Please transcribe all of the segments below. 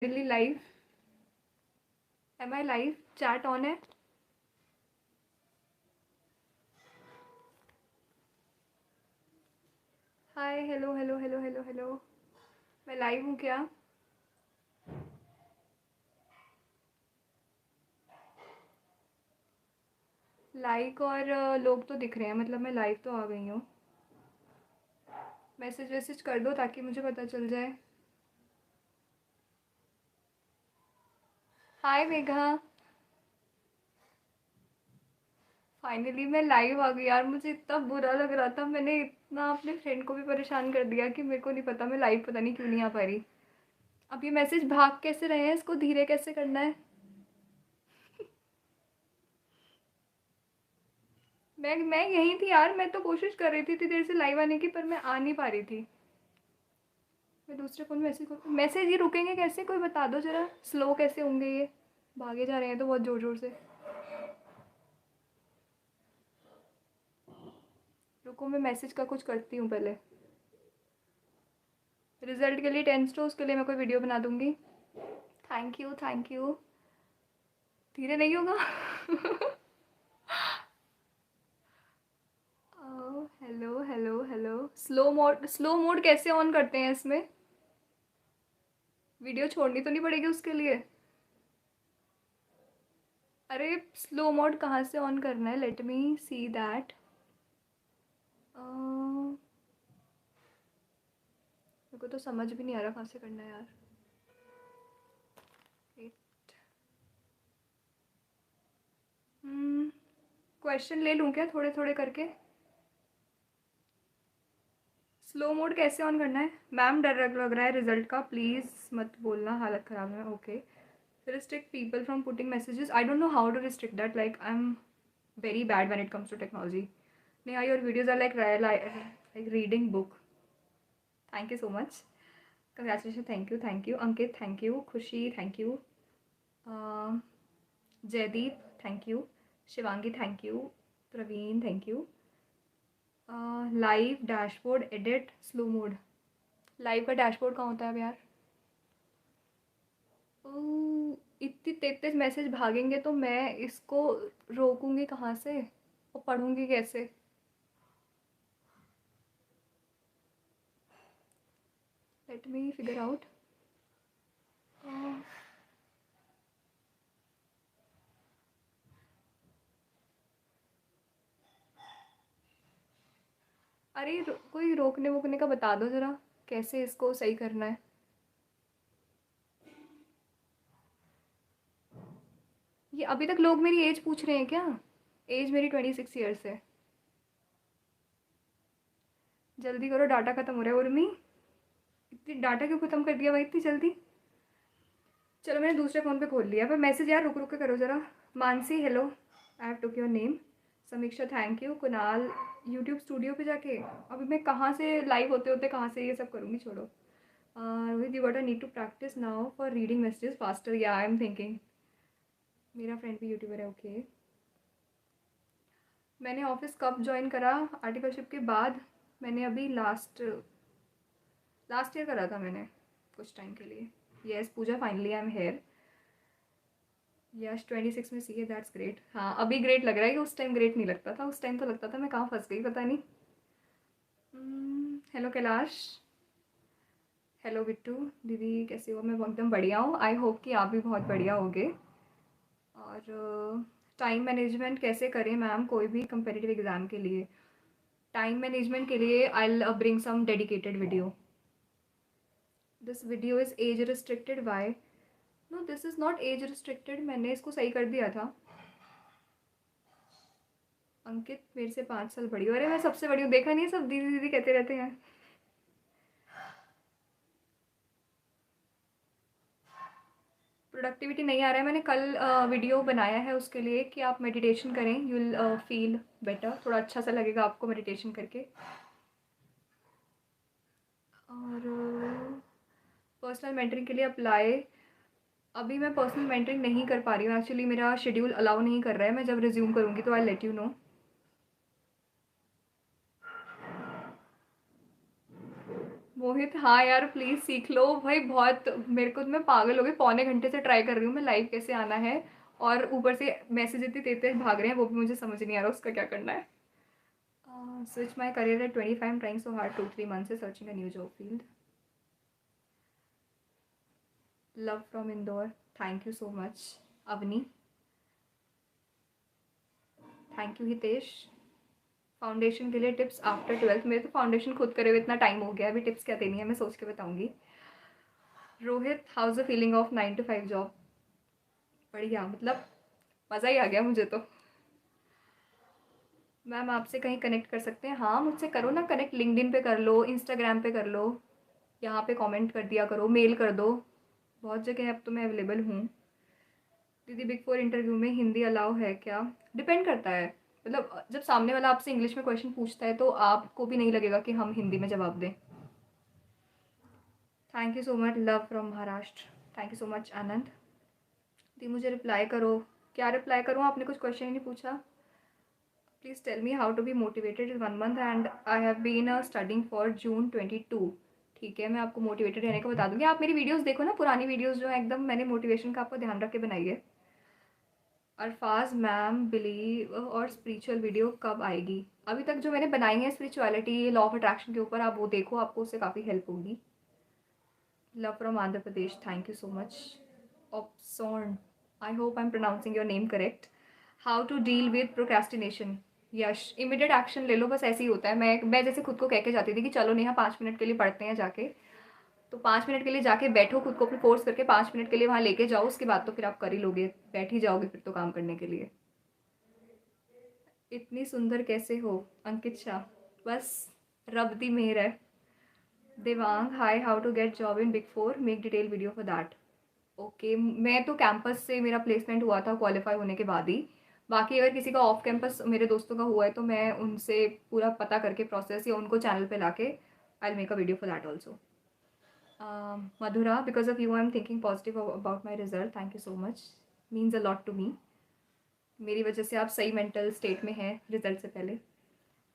Finally live. Am I live? Chat on है? Hi, hello hello hello hello hello. मैं live हूँ क्या? Like और लोग तो दिख रहे हैं, मतलब मैं लाइव तो आ गई हूँ। मैसेज वैसेज कर दो ताकि मुझे पता चल जाए। हाय मेघा। फाइनली मैं लाइव आ गई यार, मुझे इतना बुरा लग रहा था। मैंने इतना अपने फ्रेंड को भी परेशान कर दिया कि मेरे को नहीं पता मैं लाइव पता नहीं क्यों नहीं आ पा रही। अब ये मैसेज भाग कैसे रहे हैं, इसको धीरे कैसे करना है? मैं यहीं थी यार, मैं तो कोशिश कर रही थी इतनी देर से लाइव आने की, पर मैं आ नहीं पा रही थी। मैं दूसरे फ़ोन में मैसेज ये रुकेंगे कैसे, कोई बता दो ज़रा। स्लो कैसे होंगे ये? भागे जा रहे हैं तो बहुत ज़ोर ज़ोर से। रुको, मैं मैसेज का कुछ करती हूँ पहले। रिज़ल्ट के लिए टेंस टू, उसके लिए मैं कोई वीडियो बना दूँगी। Thank you thank you. धीरे नहीं होगा? Hello hello hello. Slow mode कैसे ऑन करते हैं इसमें? वीडियो छोड़नी तो नहीं पड़ेगी उसके लिए? अरे, स्लो मोड कहाँ से ऑन करना है? Let me see that. मेरे को तो समझ भी नहीं आ रहा कहाँ से करना है यार। क्वेश्चन ले लूँ क्या थोड़े थोड़े करके? स्लो मोड कैसे ऑन करना है? मैम डर लग रहा है रिजल्ट का, प्लीज़ मत बोलना, हालत ख़राब है। Okay. Restrict people from putting messages. I don't know how to restrict that, like I am very bad when it comes to technology. Neha, your videos are like reading book. Thank you so much. Congratulations. Thank you. Thank you. Ankit, thank you. Khushi, thank you. Um, Jaideep, thank you. Shivangi, thank you. Praveen, thank you. Live dashboard edit slow mode. Live का dashboard कहाँ होता है अब यार? इतनी 33 message भागेंगे तो मैं इसको रोकूंगी कहाँ से और पढ़ूंगी कैसे? Let me figure out. अरे कोई रोकने वोकने का बता दो ज़रा, कैसे इसको सही करना है? ये अभी तक लोग मेरी एज पूछ रहे हैं क्या? एज मेरी 26 ईयर्स है। जल्दी करो, डाटा ख़त्म हो रहा है। उर्मी, इतनी डाटा क्यों ख़त्म कर दिया भाई इतनी जल्दी? चलो मैंने दूसरे फ़ोन पे खोल लिया, पर मैसेज यार रुक रुक के करो ज़रा। Mansi hello, I have took your name. Sameeksha thank you. Kunal, YouTube studio पे जाके अभी मैं कहाँ से लाइव होते होते कहाँ से ये सब करूँगी, छोड़ो। Rohit, you got a need to practice now for reading messages faster. या आई एम थिंकिंग। मेरा फ्रेंड भी यूट्यूबर है। ओके। मैंने ऑफिस कब ज्वाइन करा? आर्टिकलशिप के बाद। मैंने अभी लास्ट लास्ट ईयर करा था मैंने, कुछ टाइम के लिए। Yes Pooja, finally I am here. Yes 26 में सी है, दैट्स ग्रेट। हाँ अभी ग्रेट लग रहा है, कि उस टाइम ग्रेट नहीं लगता था। उस टाइम तो लगता था मैं कहाँ फंस गई पता नहीं। हेलो कैलाश। हेलो बिट्टू। दीदी कैसे हो? मैं एकदम बढ़िया हूँ, आई होप कि आप भी बहुत बढ़िया होगे। और टाइम मैनेजमेंट कैसे करें मैम कोई भी कंपेटिटिव एग्ज़ाम के लिए? टाइम मैनेजमेंट के लिए I bring some dedicated video. This video is age restricted by. No this is not age restricted, मैंने इसको सही कर दिया था। अंकित मेरे से 5 साल बड़ी हो। अरे मैं सबसे बड़ी हूँ, देखा नहीं है, सब दीदी दीदी कहते रहते हैं। प्रोडक्टिविटी नहीं आ रहा है। मैंने कल वीडियो बनाया है उसके लिए कि आप मेडिटेशन करें, यू विल फील बेटर, थोड़ा अच्छा सा लगेगा आपको मेडिटेशन करके। और पर्सनल मेंटरिंग के लिए अप्लाई। अभी मैं पर्सनल मेंटरिंग नहीं कर पा रही हूँ एक्चुअली, मेरा शेड्यूल अलाउ नहीं कर रहा है। मैं जब रिज्यूम करूँगी तो आई लेट यू नो। मोहित हाँ यार प्लीज़ सीख लो भाई, बहुत मेरे को, मैं पागल हो गई, पौने घंटे से ट्राई कर रही हूँ मैं लाइव कैसे आना है, और ऊपर से मैसेज इतनी तेज तेज भाग रहे हैं, वो भी मुझे समझ नहीं आ रहा उसका क्या करना है। Switch my career at 25, trying so hard 2-3 months से searching a new job field. Love from Indore, thank you so much Avni, thank you Hitesh. Foundation के लिए टिप्स आफ्टर 12th, मेरे तो फाउंडेशन खुद करे हुए इतना टाइम हो गया, अभी टिप्स क्या देनी है मैं सोच के बताऊंगी। Rohit how's the feeling of 9 to 5 job, बढ़िया, मतलब मज़ा ही आ गया मुझे तो। मैम आपसे कहीं कनेक्ट कर सकते हैं? हाँ मुझसे करो ना कनेक्ट, लिंक्डइन पे कर लो, इंस्टाग्राम पे कर लो, यहाँ पे कमेंट कर दिया करो, मेल कर दो, बहुत जगह अब तो मैं अवेलेबल हूँ। दीदी बिग फोर इंटरव्यू में हिंदी अलाउ है क्या? डिपेंड करता है, मतलब जब सामने वाला आपसे इंग्लिश में क्वेश्चन पूछता है तो आपको भी नहीं लगेगा कि हम हिंदी में जवाब दें। Thank you so much love from Maharashtra, thank you so much Anand. दी मुझे रिप्लाई करो, क्या रिप्लाई करूँ, आपने कुछ क्वेश्चन ही नहीं पूछा। Please tell me how to be motivated in 1 month and I have been studying for June 22। ठीक है, मैं आपको मोटिवेटेड रहने का बता दूंगी, आप मेरी वीडियोस देखो ना, पुरानी वीडियोस जो है एकदम मैंने मोटिवेशन का आपको ध्यान रख के बनाई है। अरफाज मैम बिलीव और स्पिरिचुअल वीडियो कब आएगी? अभी तक जो मैंने बनाई है स्पिरिचुअलिटी लॉ ऑफ अट्रैक्शन के ऊपर, आप वो देखो, आपको उससे काफ़ी हेल्प होगी। Love from Andhra Pradesh, thank you so much ऑप्सॉन, I hope I am pronouncing your name correct. How to deal with procrastination? Yash immediate action ले लो, बस ऐसे ही होता है। मैं जैसे खुद को कह के जाती थी कि चलो नेहा 5 मिनट के लिए पढ़ते हैं जाके, तो 5 मिनट के लिए जाके बैठो, खुद को अपने फोर्स करके 5 मिनट के लिए वहाँ लेके जाओ, उसके बाद तो फिर आप कर ही लोगे, बैठ ही जाओगे फिर तो काम करने के लिए। इतनी सुंदर कैसे हो? अंकित शाह, बस रब दी मेहर है। Devang hi, how to get job in big four, make detail video for that. Okay, मैं तो कैंपस से मेरा प्लेसमेंट हुआ था क्वालिफाई होने के बाद ही, बाकी अगर किसी का ऑफ कैंपस मेरे दोस्तों का हुआ है तो मैं उनसे पूरा पता करके प्रोसेस, या उनको चैनल पे लाके I make a video for that also. Madhura because of you I am thinking positive about my result, thank you so much, means a lot to me. मेरी वजह से आप सही मेंटल स्टेट में हैं रिजल्ट से पहले।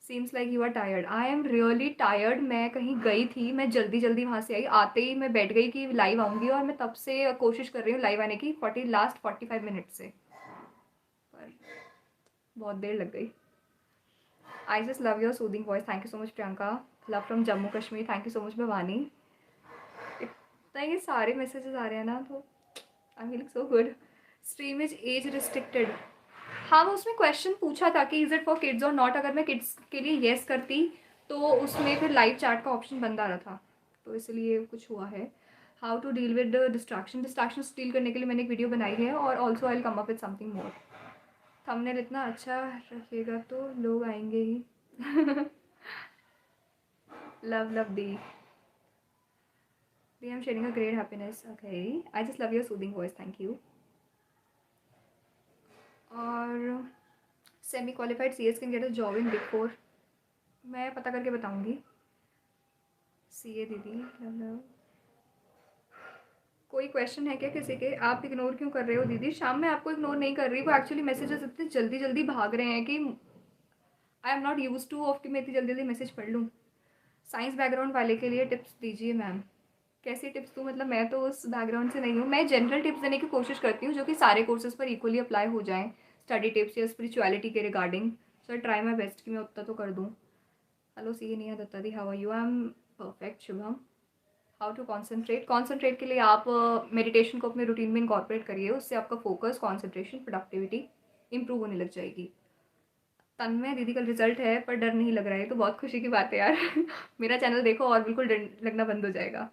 Seems like you are tired, I am really tired, मैं कहीं गई थी, मैं जल्दी जल्दी वहाँ से आई, आते ही मैं बैठ गई कि लाइव आऊँगी, और मैं तब से कोशिश कर रही हूँ लाइव आने की, लास्ट 45 मिनट से, पर बहुत देर लग गई। I just love your soothing voice, thank you so much Priyanka. Love from Jammu Kashmir, thank you so much Bhavani. इतना ये सारे मैसेजेस आ रहे हैं ना, तो I am feeling so good. Stream is age restricted, हाँ वो उसमें क्वेश्चन पूछा था कि इज इट फॉर किड्स और नॉट, अगर मैं किड्स के लिए येस करती तो उसमें फिर लाइव चैट का ऑप्शन बंद आ रहा था, तो इसलिए कुछ हुआ है। How to deal with distraction deal करने के लिए मैंने एक वीडियो बनाई है, और also I will come up with something more. Thumbnail इतना अच्छा रखिएगा तो लोग आएंगे ही। लव लव दी, दी I am sharing a great happiness, okay I just love your soothing voice, thank you. और semi qualified C S can get a job in big four, मैं पता करके बताऊंगी। सी ए दीदी हेलो, कोई क्वेश्चन है क्या किसी के? आप इग्नोर क्यों कर रहे हो दीदी? शाम में आपको इग्नोर नहीं कर रही, वो एक्चुअली मैसेजेस इतने जल्दी जल्दी भाग रहे हैं कि आई am not use two of कि मैं इतनी जल्दी जल्दी मैसेज पढ़ लूँ। साइंस बैकग्राउंड वाले के लिए टिप्स दीजिए मैम। कैसी टिप्स दूँ, मतलब मैं तो उस बैकग्राउंड से नहीं हूँ, मैं जनरल टिप्स देने की कोशिश करती हूँ जो कि सारे कोर्सेज पर इक्वली अप्लाई हो जाएँ, स्टडी टिप्स या स्पिरिचुअलिटी के regarding, so try my best कि मैं उतना तो कर दूँ। Hello C A Neha Datta di, how are you? I am perfect Shubham. How to concentrate के लिए आप मेडिटेशन को अपने रूटीन में इंकॉर्पोरेट करिए, उससे आपका फोकस, कॉन्सेंट्रेशन, प्रोडक्टिविटी इंप्रूव होने लग जाएगी। तन्मय दीदी का रिजल्ट है पर डर नहीं लग रहा है, तो बहुत खुशी की बात है यार। मेरा चैनल देखो और बिल्कुल डर लगना बंद हो जाएगा।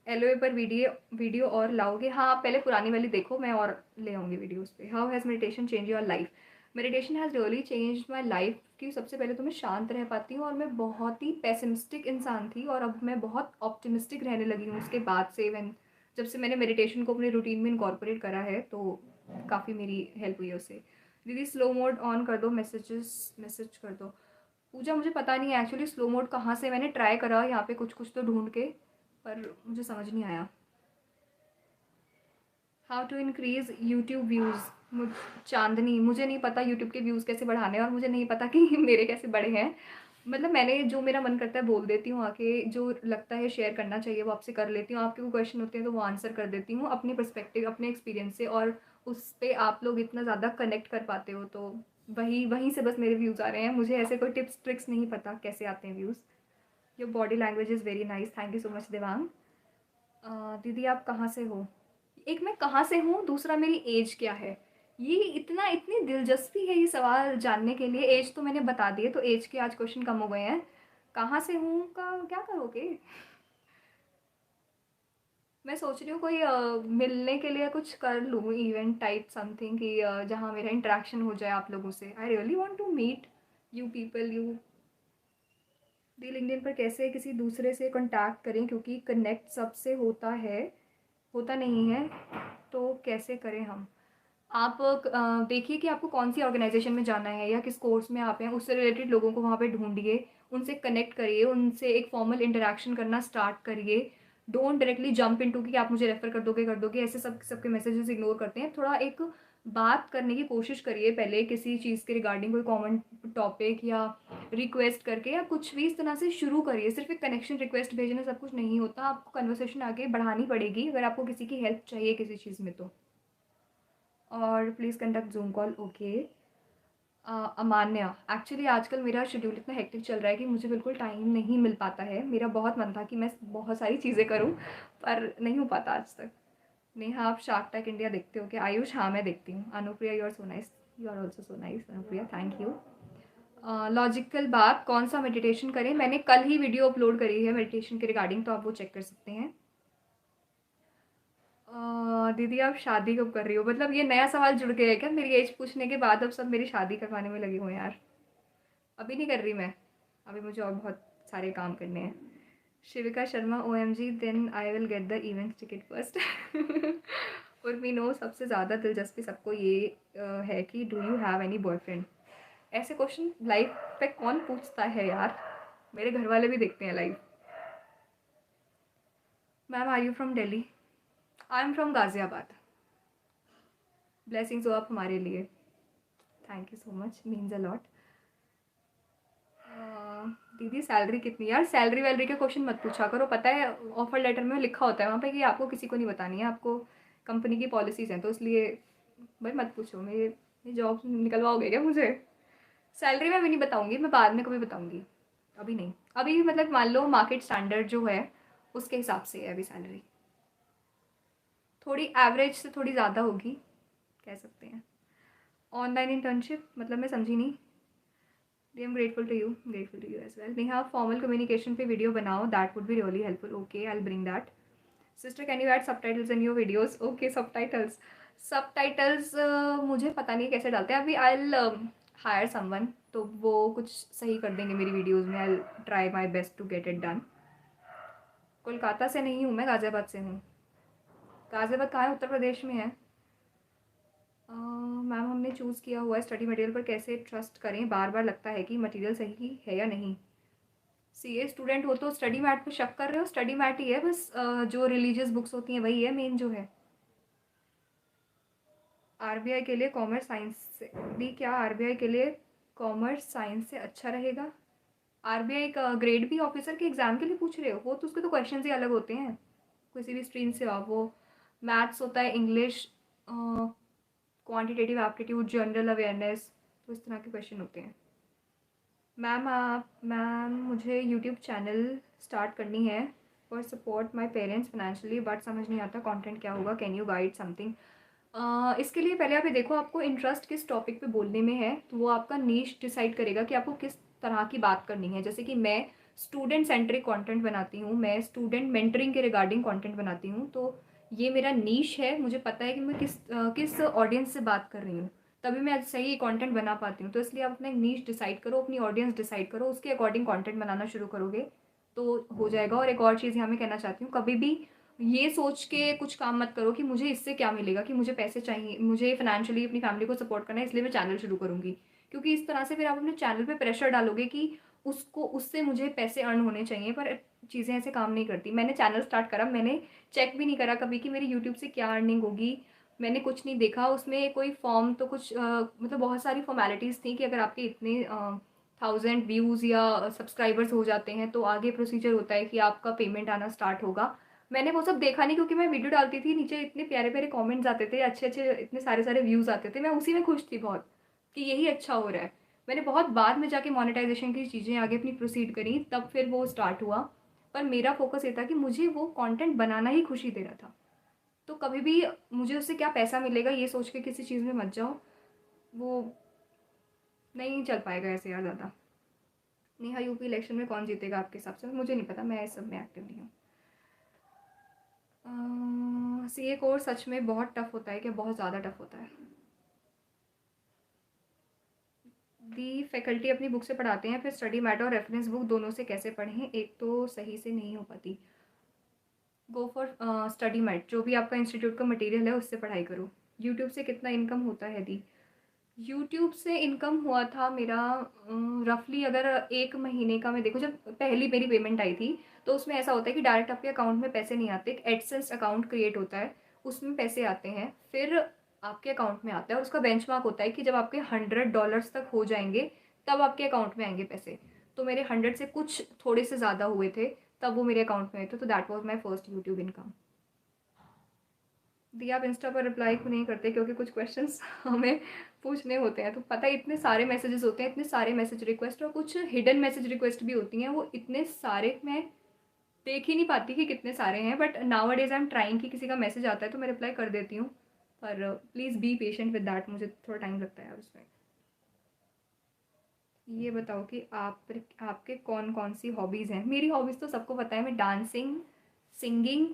एलओए पर वीडियो और लाओगे? हाँ आप पहले पुरानी वाली देखो, मैं और ले आऊँगी वीडियो उस पर। How has meditation change your life? Meditation has really change my life, कि सबसे पहले तो मैं शांत रह पाती हूँ, और मैं बहुत ही पेसिमिस्टिक इंसान थी, और अब मैं बहुत ऑप्टिमिस्टिक रहने लगी हूँ उसके बाद से। जब से मैंने मेडिटेशन को अपने रूटीन में इनकॉर्पोरेट करा है, तो काफ़ी मेरी हेल्प हुई है उससे। दीदी स्लो मोड ऑन कर दो, मैसेज कर दो। पूजा मुझे पता नहीं है एक्चुअली स्लो मोड कहाँ से, मैंने ट्राई करा यहाँ पे कुछ कुछ तो ढूंढ के, पर मुझे समझ नहीं आया। How to increase YouTube views? Chandni, मुझे नहीं पता यूट्यूब के व्यूज़ कैसे बढ़ाने हैं, और मुझे नहीं पता कि मेरे कैसे बढ़े हैं, मतलब मैंने जो मेरा मन करता है बोल देती हूँ आके, जो लगता है शेयर करना चाहिए वो आपसे कर लेती हूँ, आपके कोई क्वेश्चन होते हैं तो वो आंसर कर देती हूँ अपनी पर्सपेक्टिव, अपने एक्सपीरियंस से, और उस पे आप लोग इतना ज़्यादा कनेक्ट कर पाते हो, तो वही वहीं से बस मेरे व्यूज़ आ रहे हैं। मुझे ऐसे कोई टिप्स ट्रिक्स नहीं पता कैसे आते हैं views. Your body language is very nice, thank you so much Devang. दीदी आप कहाँ से हो? एक मैं कहाँ से हूँ, दूसरा मेरी एज क्या है। ये इतना इतनी दिलचस्पी है ये सवाल जानने के लिए। एज तो मैंने बता दिए, तो एज के आज क्वेश्चन कम हो गए हैं। कहाँ से हूँ का क्या करोगे? मैं सोच रही हूँ कोई मिलने के लिए कुछ कर लूँ, इवेंट टाइप समथिंग, कि जहाँ मेरा इंटरेक्शन हो जाए आप लोगों से। I really want to meet you people. You di LinkedIn पर कैसे किसी दूसरे से कांटेक्ट करें, क्योंकि कनेक्ट सबसे होता है, होता नहीं है, तो कैसे करें हम? आप देखिए कि आपको कौन सी ऑर्गेनाइजेशन में जाना है या किस कोर्स में आप हैं, उससे रिलेटेड लोगों को वहाँ पे ढूंढिए, उनसे कनेक्ट करिए, उनसे एक फॉर्मल इंटरेक्शन करना स्टार्ट करिए। डोंट डायरेक्टली जंप इनटू कि आप मुझे रेफर कर दोगे, ऐसे सबके मैसेजेस इग्नोर करते हैं। थोड़ा एक बात करने की कोशिश करिए पहले किसी चीज़ के रिगार्डिंग, कोई कॉमन टॉपिक या रिक्वेस्ट करके या कुछ भी इस तरह से शुरू करिए। सिर्फ एक कनेक्शन रिक्वेस्ट भेजने सब कुछ नहीं होता, आपको कन्वर्सेशन आगे बढ़ानी पड़ेगी अगर आपको किसी की हेल्प चाहिए किसी चीज़ में तो। और please conduct Zoom call, okay. Amanya, actually आजकल मेरा शेड्यूल इतना हेक्टिक चल रहा है कि मुझे बिल्कुल टाइम नहीं मिल पाता है। मेरा बहुत मन था कि मैं बहुत सारी चीज़ें करूं, पर नहीं हो पाता आज तक। नेहा आप शार्क टैंक इंडिया देखते हो क्या? आयुष हाँ मैं देखती हूँ। Anupriya you are so nice, you are also so nice Anupriya, thank you. Logical बात, कौन सा मेडिटेशन करें? मैंने कल ही वीडियो अपलोड करी है मेडिटेशन के रिगार्डिंग, तो आप वो चेक कर सकते हैं। दीदी आप शादी कब कर रही हो? मतलब ये नया सवाल जुड़ गया है क्या मेरी एज पूछने के बाद? अब सब मेरी शादी करवाने में लगे हुए हैं यार। अभी नहीं कर रही मैं, अभी मुझे और बहुत सारे काम करने हैं। Shivika Sharma, O M G, then I will get the event ticket first. Urmi no, सबसे ज़्यादा दिलचस्पी सबको ये है कि do you have any boyfriend? ऐसे क्वेश्चन लाइव पे कौन पूछता है यार? मेरे घर वाले भी देखते हैं live. Ma'am are you from Delhi? I am from Ghaziabad. Blessings हो आप हमारे लिए, thank you so much, means a lot. दीदी सैलरी कितनी? यार सैलरी वैलरी के क्वेश्चन मत पूछा करो, पता है ऑफर लेटर में लिखा होता है वहाँ पे कि आपको किसी को नहीं बतानी है, आपको कंपनी की पॉलिसीज़ हैं, तो इसलिए भाई मत पूछो। मेरी जॉब निकलवाओगे क्या मुझे? सैलरी मैं भी नहीं बताऊँगी, मैं बाद में कभी बताऊँगी, अभी नहीं। अभी मतलब मान लो मार्केट स्टैंडर्ड जो है उसके हिसाब से है अभी सैलरी, थोड़ी एवरेज से थोड़ी ज़्यादा होगी कह सकते हैं। ऑनलाइन इंटर्नशिप मतलब मैं समझी नहीं। I am grateful to you as well. Neha formal communication पे वीडियो बनाओ, that would be really helpful, okay I will bring that. Sister can you add subtitles in your videos? Okay subtitles, subtitles मुझे पता नहीं कैसे डालते हैं अभी। I will hire someone, तो वो कुछ सही कर देंगे मेरी वीडियोस में। I will try my best to get it done. Kolkata से नहीं हूँ मैं, गाज़ियाबाद से हूँ। गाज़ियाबाद कहाँ है? उत्तर प्रदेश में है। मैम हमने चूज़ किया हुआ है स्टडी मटेरियल, पर कैसे ट्रस्ट करें? बार बार लगता है कि मटेरियल सही है या नहीं। सीए स्टूडेंट हो तो स्टडी मैट पे शक कर रहे हो? स्टडी मैट ही है बस, जो रिलीजियस बुक्स होती हैं वही है मेन जो है। आरबीआई के लिए कॉमर्स साइंस से भी क्या आरबीआई के लिए कॉमर्स साइंस से अच्छा रहेगा? आरबीआई का ग्रेड बी ऑफिसर के एग्ज़ाम के लिए पूछ रहे हो? वो तो उसके तो क्वेश्चन ही अलग होते हैं, किसी भी स्ट्रीम से हो। वो मैथ्स होता है, English, quantitative aptitude, general awareness, तो इस तरह के क्वेश्चन होते हैं। मैम मुझे यूट्यूब चैनल स्टार्ट करनी है for support my parents financially, but समझ नहीं आता कंटेंट क्या होगा, कैन यू गाइड समथिंग? इसके लिए पहले आप ये देखो आपको इंटरेस्ट किस टॉपिक पे बोलने में है, तो वो आपका नीश डिसाइड करेगा कि आपको किस तरह की बात करनी है। जैसे कि मैं स्टूडेंट सेंट्रिक कंटेंट बनाती हूँ, मैं स्टूडेंट मेंटरिंग के रिगार्डिंग कंटेंट बनाती हूँ, तो ये मेरा नीश है। मुझे पता है कि मैं किस ऑडियंस से बात कर रही हूँ, तभी मैं सही कंटेंट बना पाती हूँ। तो इसलिए आप अपना एक नीश डिसाइड करो, अपनी ऑडियंस डिसाइड करो, उसके अकॉर्डिंग कंटेंट बनाना शुरू करोगे तो हो जाएगा। और एक और चीज़ यहाँ मैं कहना चाहती हूँ, कभी भी ये सोच के कुछ काम मत करो कि मुझे इससे क्या मिलेगा, कि मुझे पैसे चाहिए, मुझे फाइनेंशियली अपनी फैमिली को सपोर्ट करना है इसलिए मैं चैनल शुरू करूँगी। क्योंकि इस तरह से फिर आप अपने चैनल पे प्रेशर डालोगे कि उसको उससे मुझे पैसे अर्न होने चाहिए, पर चीज़ें ऐसे काम नहीं करती। मैंने चैनल स्टार्ट करा, मैंने चेक भी नहीं करा कभी कि मेरी यूट्यूब से क्या अर्निंग होगी, मैंने कुछ नहीं देखा उसमें कोई फॉर्म, तो कुछ मतलब बहुत सारी फॉर्मेलिटीज़ थी कि अगर आपके इतने 1000 व्यूज़ या सब्सक्राइबर्स हो जाते हैं तो आगे प्रोसीजर होता है कि आपका पेमेंट आना स्टार्ट होगा। मैंने वो सब देखा नहीं क्योंकि मैं वीडियो डालती थी, नीचे इतने प्यारे-प्यारे कमेंट्स आते थे, अच्छे-अच्छे इतने सारे-सारे व्यूज़ आते थे, मैं उसी में खुश थी बहुत कि यही अच्छा हो रहा है। मैंने बहुत बाद में जाके मोनेटाइज़ेशन की चीज़ें आगे अपनी प्रोसीड करी, तब फिर वो स्टार्ट हुआ। पर मेरा फ़ोकस ये था कि मुझे वो कंटेंट बनाना ही खुशी दे रहा था। तो कभी भी मुझे उससे क्या पैसा मिलेगा ये सोच के किसी चीज़ में मत जाओ, वो नहीं चल पाएगा ऐसे यार ज़्यादा। नेहा, यूपी इलेक्शन में कौन जीतेगा आपके हिसाब से? मुझे नहीं पता, मैं इस सब में एक्टिव नहीं हूँ। सीए कोर्स सच में बहुत टफ होता है क्या? बहुत ज़्यादा टफ होता है। दी फैकल्टी अपनी बुक से पढ़ाते हैं, फिर स्टडी मैटर और रेफरेंस बुक दोनों से कैसे पढ़ें? एक तो सही से नहीं हो पाती। गो फॉर स्टडी मैट, जो भी आपका इंस्टीट्यूट का मटेरियल है उससे पढ़ाई करो। यूट्यूब से कितना इनकम होता है दी? यूट्यूब से इनकम हुआ था मेरा रफली, अगर एक महीने का मैं देखूँ, जब पहली मेरी पेमेंट आई थी तो उसमें ऐसा होता है कि डायरेक्ट आपके अकाउंट में पैसे नहीं आते, एक एडसेंस अकाउंट क्रिएट होता है, उसमें पैसे आते हैं, फिर आपके अकाउंट में आता है, और उसका बेंचमार्क होता है कि जब आपके $100 तक हो जाएंगे तब आपके अकाउंट में आएंगे पैसे। तो मेरे 100 से कुछ थोड़े से ज़्यादा हुए थे तब वो मेरे अकाउंट में आए थे, तो that was my first YouTube income. दी, आप इंस्टा पर रिप्लाई क्यों नहीं करते? क्योंकि कुछ क्वेश्चंस हमें पूछने होते हैं, तो पता है इतने सारे मैसेजेस होते हैं, इतने सारे मैसेज रिक्वेस्ट, और कुछ हिडन मैसेज रिक्वेस्ट भी होती हैं, वो इतने सारे मैं देख ही नहीं पाती कि कितने सारे हैं, but now a days I am trying कि किसी का मैसेज आता है तो मैं रिप्लाई कर देती हूँ, पर please be patient with that, मुझे थोड़ा टाइम लगता है उसमें। ये बताओ कि आपके कौन कौन सी हॉबीज़ हैं? मेरी हॉबीज़ तो सबको पता है, मैं डांसिंग, सिंगिंग,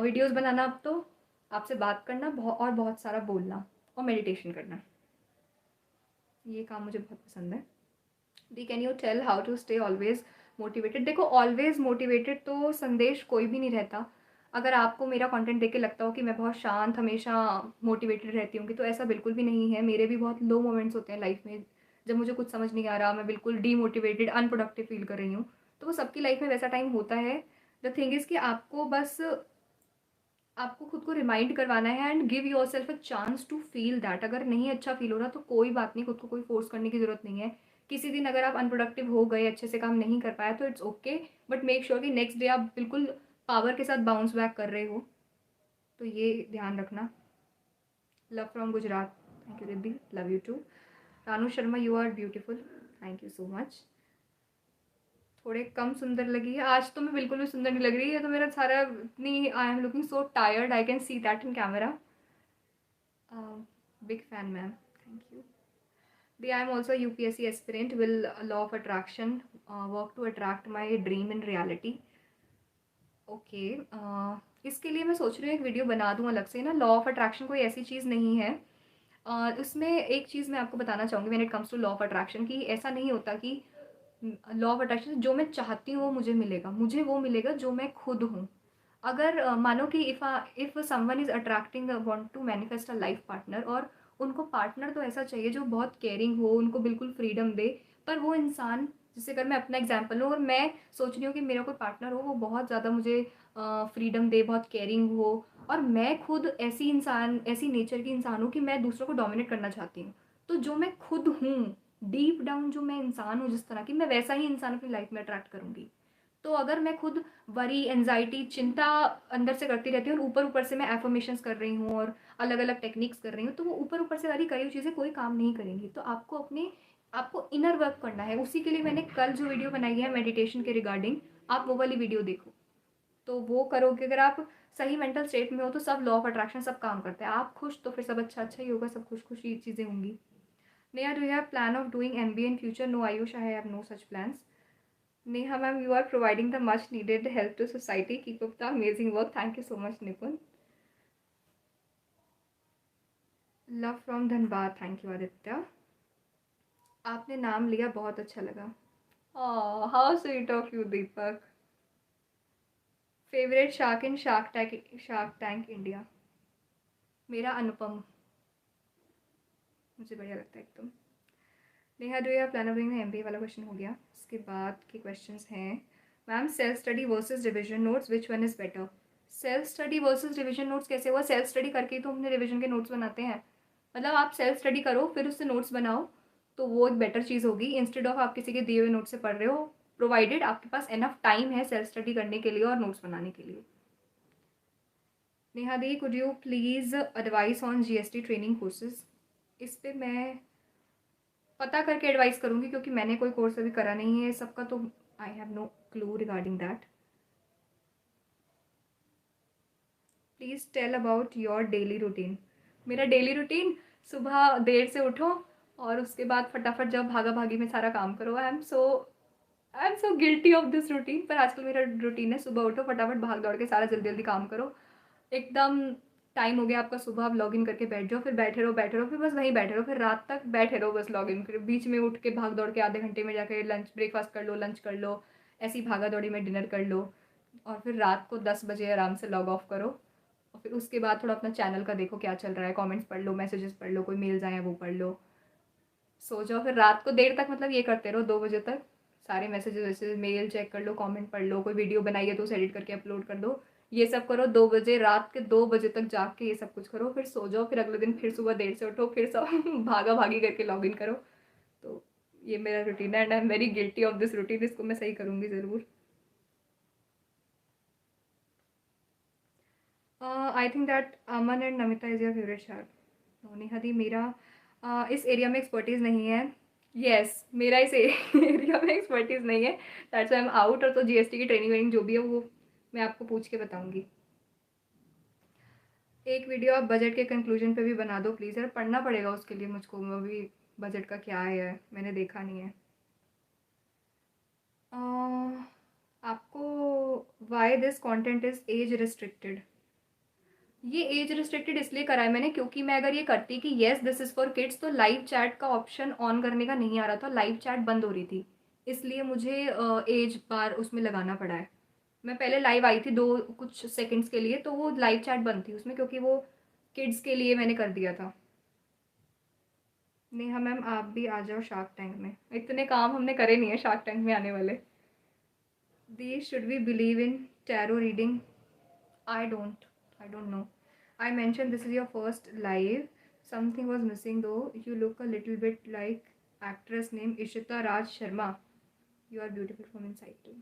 वीडियोस बनाना, अब तो आपसे बात करना, और बहुत सारा बोलना और मेडिटेशन करना, ये काम मुझे बहुत पसंद है। दी, can you tell how to stay always motivated? देखो, ऑलवेज मोटिवेटेड तो संदेश कोई भी नहीं रहता। अगर आपको मेरा कंटेंट देख के लगता हो कि मैं बहुत शांत हमेशा मोटिवेटेड रहती हूँ, तो ऐसा बिल्कुल भी नहीं है। मेरे भी बहुत लो मोमेंट्स होते हैं लाइफ में, जब मुझे कुछ समझ नहीं आ रहा, मैं बिल्कुल डीमोटिवेटेड अनप्रोडक्टिव फील कर रही हूँ, तो वो सबकी लाइफ में वैसा टाइम होता है। द थिंग इज़ कि आपको खुद को रिमाइंड करवाना है and give yourself a chance to feel that. अगर नहीं अच्छा फील हो रहा तो कोई बात नहीं, खुद को कोई फोर्स करने की ज़रूरत नहीं है। किसी दिन अगर आप अनप्रोडक्टिव हो गए, अच्छे से काम नहीं कर पाया, तो it's okay, but make sure कि नेक्स्ट डे आप बिल्कुल पावर के साथ बाउंस बैक कर रहे हो, तो ये ध्यान रखना। Love from Gujarat, thank you Riddhi, love you too. Ranu Sharma, you are beautiful, thank you so much. थोड़े कम सुंदर लगी है आज, तो मैं बिल्कुल भी सुंदर नहीं लग रही है, तो मेरा सारा इतनी, I am looking so tired, I can see that in camera. Big fan ma'am, thank you. Di, I am also UPSC aspirant, will law of attraction work to attract my dream in reality? Okay, इसके लिए मैं सोच रही हूँ एक video बना दूँ अलग से ना। लॉ ऑफ अट्रैक्शन कोई ऐसी चीज़ नहीं है। उसमें एक चीज़ मैं आपको बताना चाहूँगी when it comes to law of attraction, कि ऐसा नहीं होता कि लॉ ऑफ अट्रैक्शन जो मैं चाहती हूँ वो मुझे मिलेगा, मुझे वो मिलेगा जो मैं खुद हूँ। अगर मानो कि if someone is attracting, want to manifest a life partner, और उनको पार्टनर तो ऐसा चाहिए जो बहुत केयरिंग हो, उनको बिल्कुल फ्रीडम दे, पर वो इंसान, जैसे अगर मैं अपना एग्जांपल लूँ और मैं सोच रही हूँ कि मेरा कोई पार्टनर हो वो बहुत ज़्यादा मुझे फ्रीडम दे, बहुत केयरिंग हो, और मैं खुद ऐसी नेचर की इंसान हूँ कि मैं दूसरों को डोमिनेट करना चाहती हूँ, तो जो मैं खुद हूँ, डीप डाउन जो मैं इंसान हूँ जिस तरह की, मैं वैसा ही इंसान अपनी लाइफ में अट्रैक्ट करूँगी। तो अगर मैं खुद वरी, एंजाइटी, चिंता अंदर से करती रहती हूँ और ऊपर ऊपर से मैं एफर्मेशंस कर रही हूँ और अलग अलग टेक्निक्स कर रही हूँ, तो वो ऊपर ऊपर से वाली कई हुई चीज़ें कोई काम नहीं करेंगी। तो आपको इनर वर्क करना है। उसी के लिए मैंने कल जो वीडियो बनाई है मेडिटेशन के रिगार्डिंग, आप वो वाली वीडियो देखो, तो वो करोगे। अगर आप सही मेंटल स्टेट में हो तो सब लॉ ऑफ अट्रैक्शन सब काम करते हैं। आप खुश तो फिर सब अच्छा अच्छा ही होगा, सब खुश खुशी चीज़ें होंगी। Neha, do you have plan of doing MBA in future? No Ayush, I have no such plans. Neha ma'am, you are providing the much needed help to society. Keep up the amazing work. Thank you so much, Nipun. Love from Dhanbad. Thank you, Aditya. आपने नाम लिया, बहुत अच्छा लगा। Oh, how sweet of you, Deepak. Favorite shark in Shark Tank India? मेरा अनुपम, मुझे बढ़िया लगता है एकदम। Neha, do you have plan of doing MBA वाला क्वेश्चन हो गया। इसके बाद के क्वेश्चंस हैं, ma'am self study versus revision notes, which one is better? Self study versus revision notes कैसे हुआ? सेल्फ स्टडी करके ही तो हमने रिविजन के नोट्स बनाते हैं। मतलब आप सेल्फ स्टडी करो, फिर उससे नोट्स बनाओ, तो वो एक बेटर चीज़ होगी इंस्टेड ऑफ आप किसी के दिए हुए नोट से पढ़ रहे हो, प्रोवाइडेड आपके पास एनफ टाइम है सेल्फ स्टडी करने के लिए और नोट्स बनाने के लिए। नेहा दी, could you please advise on GST training courses? इस पे मैं पता करके एडवाइस करूँगी क्योंकि मैंने कोई कोर्स अभी करा नहीं है सबका, तो I have no clue regarding that. Please tell about your daily routine. मेरा डेली रूटीन, सुबह देर से उठो और उसके बाद फटाफट जब भागा भागी में सारा काम करो। आई am so guilty of this routine, पर आजकल मेरा रूटीन है सुबह उठो फटाफट भाग दौड़ के सारा जल्दी जल्दी काम करो। एकदम टाइम हो गया आपका सुबह, आप लॉगिन करके बैठ जाओ, फिर बैठे रहो, फिर बस वहीं बैठे रहो, फिर रात तक बैठे रहो बस लॉगिन, फिर बीच में उठ के भाग दौड़ के आधे घंटे में जाके लंच ब्रेकफास्ट कर लो, लंच कर लो, ऐसी भागा दौड़ी में डिनर कर लो, और फिर रात को 10 बजे आराम से लॉग ऑफ करो। और फिर उसके बाद थोड़ा अपना चैनल का देखो क्या चल रहा है, कमेंट्स पढ़ लो, मैसेजेस पढ़ लो, कोई मेल्स आए हैं वो पढ़ लो, सो जाओ। फिर रात को देर तक मतलब ये करते रहो 2 बजे तक, सारे मैसेजेस वैसेज मेल चेक कर लो, कमेंट पढ़ लो, कोई वीडियो बनाई है तो उसे एडिट करके अपलोड कर दो, ये सब करो। 2 बजे, रात के 2 बजे तक जाग के ये सब कुछ करो, फिर सो जाओ, फिर अगले दिन फिर सुबह देर से उठो, फिर सब भागा भागी करके लॉग इन करो। तो ये मेरा रूटीन है and I am very guilty of this routine. इसको मैं सही करूँगी ज़रूर। I think that Aman and Namita is your favourite शायर। नेहा दी, मेरा इस एरिया में एक्सपर्टीज़ नहीं है। यस, मेरा इस एरिया में एक्सपर्टीज़ नहीं है, दैट्स आई एम आउट। और तो जीएसटी की ट्रेनिंग वेनिंग जो भी है वो मैं आपको पूछ के बताऊंगी। एक वीडियो आप बजट के कंक्लूजन पे भी बना दो प्लीज़। यार पढ़ना पड़ेगा उसके लिए मुझको, अभी बजट का क्या है मैंने देखा नहीं है। आपको why this content is age restricted, ये एज रिस्ट्रिक्टेड इसलिए करा है मैंने क्योंकि मैं अगर ये करती कि yes this is for kids तो लाइव चैट का ऑप्शन ऑन करने का नहीं आ रहा था, लाइव चैट बंद हो रही थी, इसलिए मुझे एज बार उसमें लगाना पड़ा है। मैं पहले लाइव आई थी दो कुछ सेकंड्स के लिए, तो वो लाइव चैट बंद थी उसमें क्योंकि वो किड्स के लिए मैंने कर दिया था। नेहा मैम, आप भी आ जाओ शार्क टैंक में। इतने काम हमने करे नहीं है शार्क टैंक में आने वाले। दी, should we believe in tarot reading? I don't. I don't know. I mentioned this is your first live. Something was missing though. You look a little bit like actress named Ishita Raj Sharma. You are beautiful from inside too.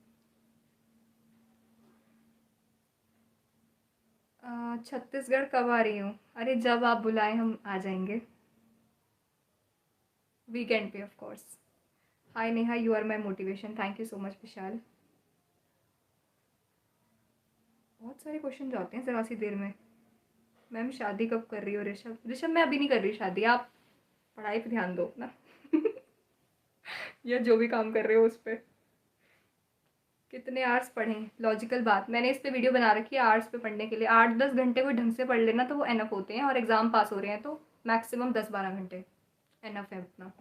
Chhattisgarh कब आ रही हूँ? अरे जब आप बुलाएं हम आ जाएंगे, weekend पे of course. Hi Neha, you are my motivation. Thank you so much Vishal. बहुत सारे क्वेश्चन आते हैं ज़रा सी देर में। मैम शादी कब कर रही हो ऋषभ? ऋषभ मैं अभी नहीं कर रही शादी, आप पढ़ाई पे ध्यान दो अपना या जो भी काम कर रहे हो उस पर। कितने आवर्स पढ़ें? लॉजिकल बात, मैंने इस पे वीडियो बना रखी है आवर्स पे पढ़ने के लिए। 8-10 घंटे कोई ढंग से पढ़ लेना तो वो एनफ होते हैं, और एग्जाम पास हो रहे हैं तो मैक्सिमम 10-12 घंटे एनफ है उतना।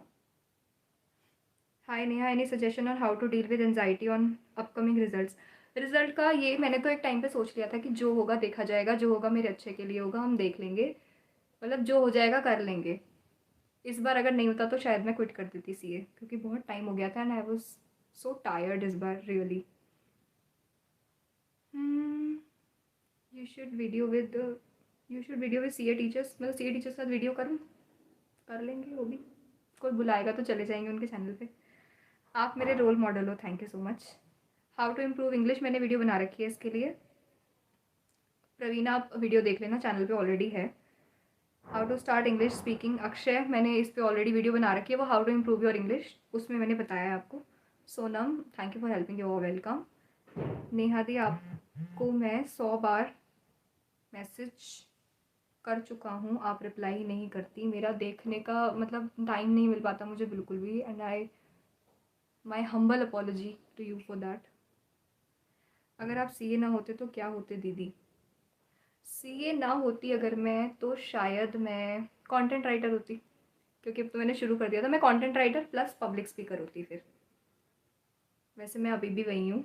Hi Neha, any suggestion on how to deal with anxiety on upcoming results? Result का ये मैंने तो एक टाइम पे सोच लिया था कि जो होगा देखा जाएगा, जो होगा मेरे अच्छे के लिए होगा, हम देख लेंगे, मतलब जो हो जाएगा कर लेंगे। इस बार अगर नहीं होता तो शायद मैं क्विट कर देती सीए, क्योंकि बहुत टाइम हो गया था and I was so tired इस बार really. You should video with CA teachers, मतलब सीए टीचर्स के साथ वीडियो करूँ? कर लेंगे वो भी, कोई बुलाएगा तो चले जाएंगे उनके चैनल पे। आप मेरे रोल मॉडल हो, thank you so much. How to improve English, मैंने वीडियो बना रखी है इसके लिए, प्रवीणा आप वीडियो देख लेना, चैनल पे ऑलरेडी है। How to start English speaking, Akshay मैंने इस पर ऑलरेडी वीडियो बना रखी है, वो how to improve your English, उसमें मैंने बताया है आपको। Sonam, thank you for helping, you welcome. Neha दी, आपको मैं 100 बार मैसेज कर चुका हूँ, आप रिप्लाई नहीं करती, मेरा देखने का मतलब टाइम नहीं मिल पाता मुझे बिल्कुल भी, and I my humble apology to you for that. अगर आप सीए ना होते तो क्या होते दीदी? सीए ना होती अगर मैं, तो शायद मैं कंटेंट राइटर होती, क्योंकि अब तो मैंने शुरू कर दिया था। मैं content writer plus public speaker होती फिर। वैसे मैं अभी भी वही हूँ।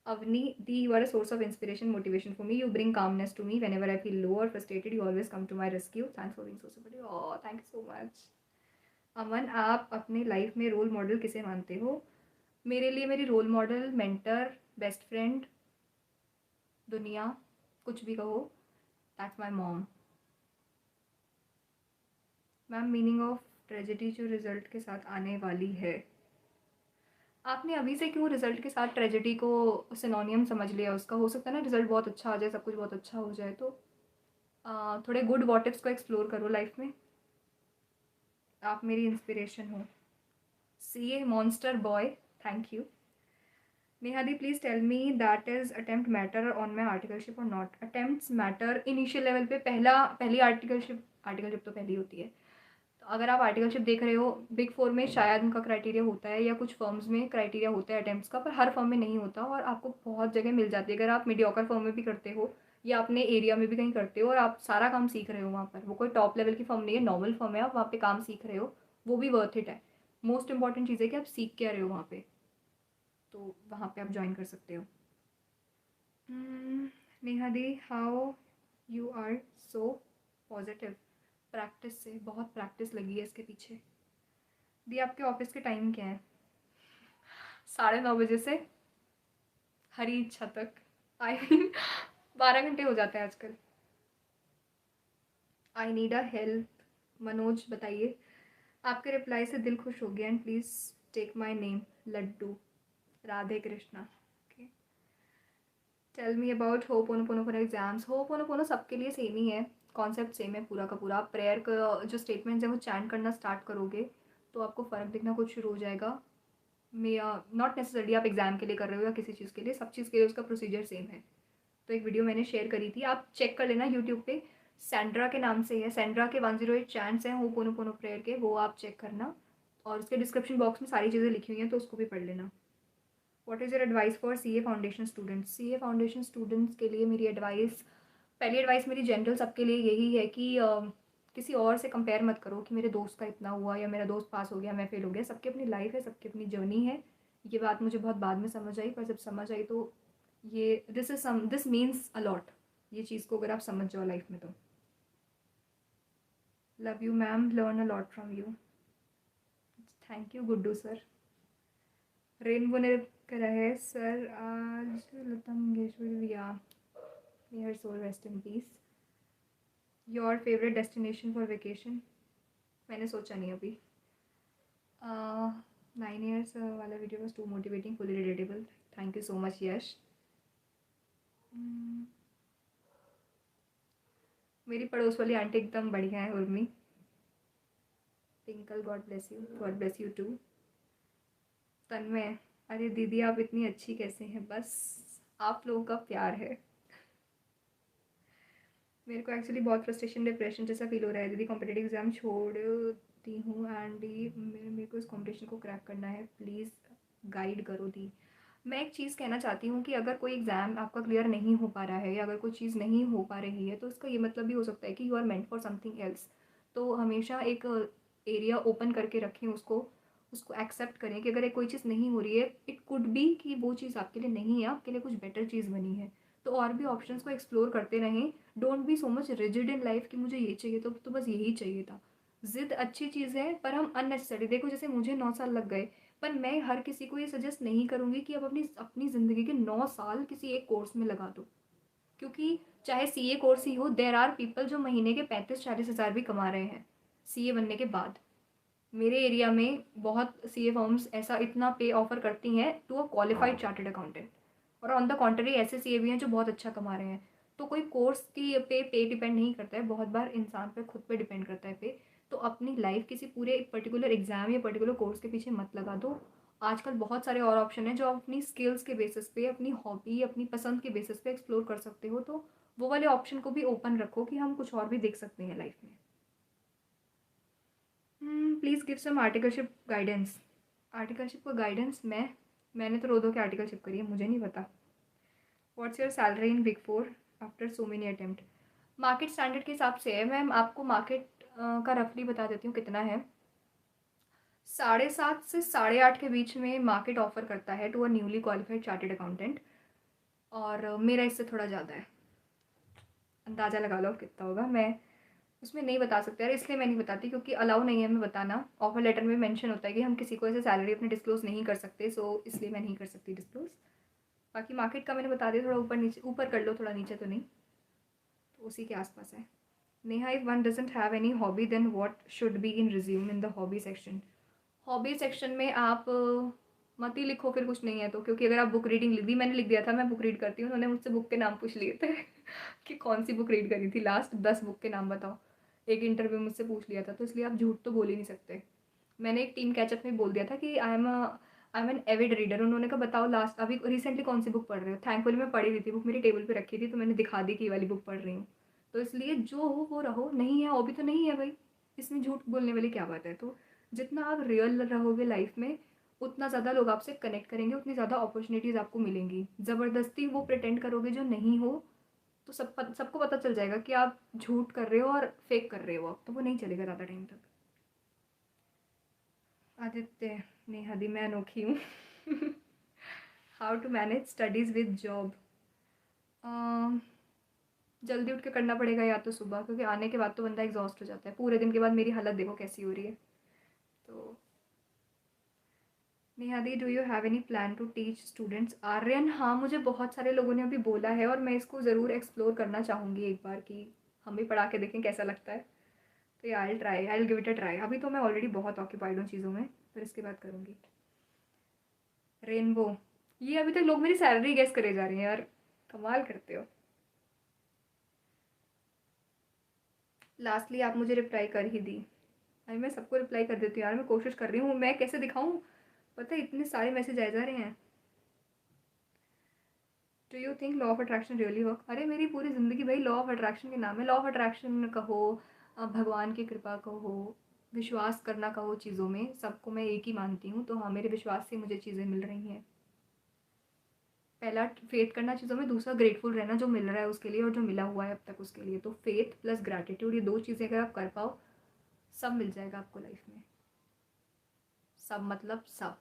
Avni, you are a source of inspiration, motivation for me. You bring calmness to me whenever I feel low or frustrated. You always come to my rescue. Thanks for being so supportive. Oh, thank you so much. अमन, आप अपने life में role model किसे मानते हो? मेरे लिए मेरी role model, mentor, best friend, दुनिया, कुछ भी कहो, that's my mom. Ma'am, meaning of tragedy जो रिजल्ट के साथ आने वाली है। आपने अभी से क्यों रिजल्ट के साथ ट्रेजेडी को सिनोनियम समझ लिया उसका? हो सकता है ना रिजल्ट बहुत अच्छा आ जाए, सब कुछ बहुत अच्छा हो जाए, तो थोड़े गुड व्हाट इफ्स को एक्सप्लोर करो लाइफ में। आप मेरी इंस्पिरेशन हो। C A monster boy, thank you. नेहादी please tell me that is attempt matter on my articleship और not? Attempts matter initial level पे। पहली आर्टिकलशिप तो पहली होती है। तो अगर आप आर्टिकलशिप देख रहे हो, बिग फोर में शायद उनका क्राइटेरिया होता है, या कुछ फर्म्स में क्राइटेरिया होता है अटेम्प्ट्स का, पर हर फर्म में नहीं होता, और आपको बहुत जगह मिल जाती है। अगर आप मीडियोकर फर्म में भी करते हो या अपने एरिया में भी कहीं करते हो और आप सारा काम सीख रहे हो वहाँ पर, वो कोई टॉप लेवल की फर्म नहीं है, नॉर्मल फर्म है, आप वहाँ पे काम सीख रहे हो, वो भी वर्थ इट है। मोस्ट इंपॉर्टेंट चीज़ है कि आप सीख क्या रहे हो वहाँ पे, तो वहाँ पे आप ज्वाइन कर सकते हो। नेहा दी, how you are so positive? Practice से, बहुत प्रैक्टिस लगी है इसके पीछे। दी, आपके ऑफिस के टाइम क्या है? 9:30 बजे से हरी इच्छा तक। आई मीन 12 घंटे हो जाते हैं आजकल। I need a help. Manoj बताइए। आपके रिप्लाई से दिल खुश हो गया, and please take my name Laddu. Radhe Krishna. Tell me about hooponopono for exams. Hooponopono सबके लिए सेम ही है, कॉन्सेप्ट सेम है पूरा का पूरा। आप प्रेयर का जो स्टेटमेंट्स है वो चैंट करना स्टार्ट करोगे तो आपको फ़र्क दिखना कुछ शुरू हो जाएगा। मे नॉट नेसेसरली आप एग्ज़ाम के लिए कर रहे हो या किसी चीज़ के लिए, सब चीज़ के लिए उसका प्रोसीजर सेम है। तो एक वीडियो मैंने शेयर करी थी, आप चेक कर लेना यूट्यूब पे, सैंड्रा के नाम से है। सैंड्रा के 108 चैंट्स हैं होपोनोपोनो प्रेयर के, वो आप चेक करना, और उसके डिस्क्रिप्शन बॉक्स में सारी चीज़ें लिखी हुई हैं, तो उसको भी पढ़ लेना। What is your advice for C A foundation students? C A foundation students के लिए मेरी एडवाइस, पहली एडवाइस मेरी जनरल सबके लिए यही है कि किसी और से कंपेयर मत करो कि मेरे दोस्त का इतना हुआ या मेरा दोस्त पास हो गया मैं फेल हो गया। सबकी अपनी लाइफ है, सबकी अपनी जर्नी है। ये बात मुझे बहुत बाद में समझ आई, पर जब समझ आई तो ये दिस मीन्स अलॉट, ये चीज़ को अगर आप समझ जाओ लाइफ में तो। Love you ma'am, learn a lot from you. Thank you Guddu sir. Rainbow ने करा है सर आज लता मंगेशकर या may her soul rest in peace. Your favourite destination for vacation? मैंने सोचा नहीं अभी। 9 years वाला video was too motivating, fully relatable. Thank you so much Yash. मेरी पड़ोस वाली आंटी एकदम बढ़िया है, Urmi. Tinkle, God bless you, God bless you to. तन्मय, अरे दीदी आप इतनी अच्छी कैसे हैं? बस आप लोगों का प्यार है। मेरे को एक्चुअली बहुत फ्रस्ट्रेशन, डिप्रेशन जैसा फील हो रहा है दीदी। कॉम्पिटेटिव एग्जाम छोड़ती हूँ एंड दी मेरे को इस कॉम्पिटिशन को क्रैक करना है, प्लीज़ गाइड करो दी। मैं एक चीज़ कहना चाहती हूँ कि अगर कोई एग्ज़ाम आपका क्लियर नहीं हो पा रहा है या अगर कोई चीज़ नहीं हो पा रही है, तो इसका ये मतलब भी हो सकता है कि you are meant for something else. तो हमेशा एक एरिया ओपन करके रखें, उसको उसको एक्सेप्ट करें कि अगर एक कोई चीज़ नहीं हो रही है, इट कुड बी कि वो चीज़ आपके लिए नहीं है, आपके लिए कुछ बेटर चीज़ बनी है। तो और भी ऑप्शंस को एक्सप्लोर करते रहें। Don't be so much rigid in life कि मुझे ये चाहिए तो बस यही चाहिए था। ज़िद अच्छी चीज़ है, पर हम अननेसेसरी, देखो जैसे मुझे 9 साल लग गए, पर मैं हर किसी को ये सजेस्ट नहीं करूँगी कि आप अपनी अपनी ज़िंदगी के 9 साल किसी एक कोर्स में लगा दो। क्योंकि चाहे सीए कोर्स ही हो, देर आर पीपल जो महीने के 35-40 हज़ार भी कमा रहे हैं सीए बनने के बाद। मेरे एरिया में बहुत सीए फर्म्स ऐसा इतना पे ऑफर करती हैं to a qualified chartered accountant, और ऑन द कॉन्ट्री ऐसे सीए भी हैं जो बहुत अच्छा कमा रहे हैं। तो कोई कोर्स की पे डिपेंड नहीं करता है, बहुत बार इंसान पे खुद पे डिपेंड करता है पे। तो अपनी लाइफ किसी पूरे पर्टिकुलर एग्जाम या पर्टिकुलर कोर्स के पीछे मत लगा दो। आजकल बहुत सारे और ऑप्शन हैं जो आप अपनी स्किल्स के बेसिस पे, अपनी हॉबी, अपनी पसंद के बेसिस पे एक्सप्लोर कर सकते हो। तो वो वाले ऑप्शन को भी ओपन रखो कि हम कुछ और भी देख सकते हैं लाइफ में। Please give some articleship guidance. Articleship का गाइडेंस, मैंने तो रो के आर्टिकलशिप करी है, मुझे नहीं पता। What's your salary in big four after so many attempt? Market standard के हिसाब से है मैम, आपको मार्केट का रफली बता देती हूँ कितना है। 7.5 से 8.5 के बीच में मार्केट ऑफर करता है to a newly qualified chartered accountant, और मेरा इससे थोड़ा ज़्यादा है। अंदाज़ा लगा लो कितना होगा, मैं उसमें नहीं बता सकते यार, इसलिए मैं नहीं बताती क्योंकि अलाउ नहीं है हमें बताना। ऑफर लेटर में मेंशन होता है कि हम किसी को ऐसे सैलरी अपनी डिस्क्लोज़ नहीं कर सकते, सो इसलिए मैं नहीं कर सकती डिस्क्लोज़। बाकी मार्केट का मैंने बता दिया, थोड़ा ऊपर नीचे, ऊपर कर लो, थोड़ा नीचे तो नहीं, तो उसी के आसपास है। Neha, if one doesn't have any hobby then what should be in resume in the hobby section? Hobby section में आप मत ही लिखो फिर, कुछ नहीं है तो, क्योंकि अगर आप बुक रीडिंग लिख दी, मैंने लिख दिया था मैं बुक रीड करती हूँ, उन्होंने मुझसे बुक के नाम पूछ लिए थे कि कौन सी बुक रीड करी थी लास्ट, 10 बुक के नाम बताओ। एक इंटरव्यू मुझसे पूछ लिया था, तो इसलिए आप झूठ तो बोल ही नहीं सकते। मैंने एक टीम कैचअप में बोल दिया था कि I am an avid reader. उन्होंने कहा बताओ लास्ट अभी रिसेंटली कौन सी बुक पढ़ रहे हो? थैंकफुली मैं पढ़ी हुई थी बुक, मेरी टेबल पे रखी थी, तो मैंने दिखा दी कि ये वाली बुक पढ़ रही हूँ। तो इसलिए जो हो वो रहो, नहीं है हॉबी तो नहीं है भाई, इसमें झूठ बोलने वाली क्या बात है? तो जितना आप रियल रहोगे लाइफ में, उतना ज़्यादा लोग आपसे कनेक्ट करेंगे, उतनी ज़्यादा अपॉर्चुनिटीज़ आपको मिलेंगी। ज़बरदस्ती वो प्रिटेंड करोगे जो नहीं हो, तो सबको पता चल जाएगा कि आप झूठ कर रहे हो और फेक कर रहे हो, अब तो वो नहीं चलेगा ज़्यादा टाइम तक। आदित्य, नेहा दी, मैं अनोखी हूँ how to manage studies with job? जल्दी उठ के करना पड़ेगा या तो सुबह, क्योंकि आने के बाद तो बंदा एग्जॉस्ट हो जाता है, पूरे दिन के बाद मेरी हालत देखो कैसी हो रही है। तो नेहा दी, do you have any plan to teach students Aryan? हाँ, मुझे बहुत सारे लोगों ने अभी बोला है और मैं इसको ज़रूर एक्सप्लोर करना चाहूँगी एक बार, कि हम भी पढ़ा के देखें कैसा लगता है। तो या I will give it a try. अभी तो मैं ऑलरेडी बहुत ऑक्यूपाइड हूँ चीज़ों में, फिर इसके बाद करूँगी। रेनबो, ये अभी तक लोग मेरी सैलरी गेस करे जा रही हैं यार, कमाल करते हो। लास्टली आप मुझे रिप्लाई कर ही दी। अरे मैं सबको रिप्लाई कर देती हूँ यार, मैं कोशिश कर रही हूँ, मैं कैसे दिखाऊँ? पता है इतने सारे मैसेज आए जा रहे हैं। Do you think law of attraction really work? अरे मेरी पूरी ज़िंदगी भाई लॉ ऑफ अट्रैक्शन के नाम है। लॉ ऑफ अट्रैक्शन कहो, भगवान की कृपा कहो, विश्वास करना कहो, चीज़ों में सबको मैं एक ही मानती हूँ। तो हाँ, मेरे विश्वास से मुझे चीज़ें मिल रही हैं। पहला फेथ करना चीज़ों में, दूसरा ग्रेटफुल रहना जो मिल रहा है उसके लिए और जो मिला हुआ है अब तक उसके लिए। तो फेथ प्लस ग्रैटिट्यूड, ये दो चीज़ें अगर आप कर पाओ, सब मिल जाएगा आपको लाइफ में। सब मतलब सब।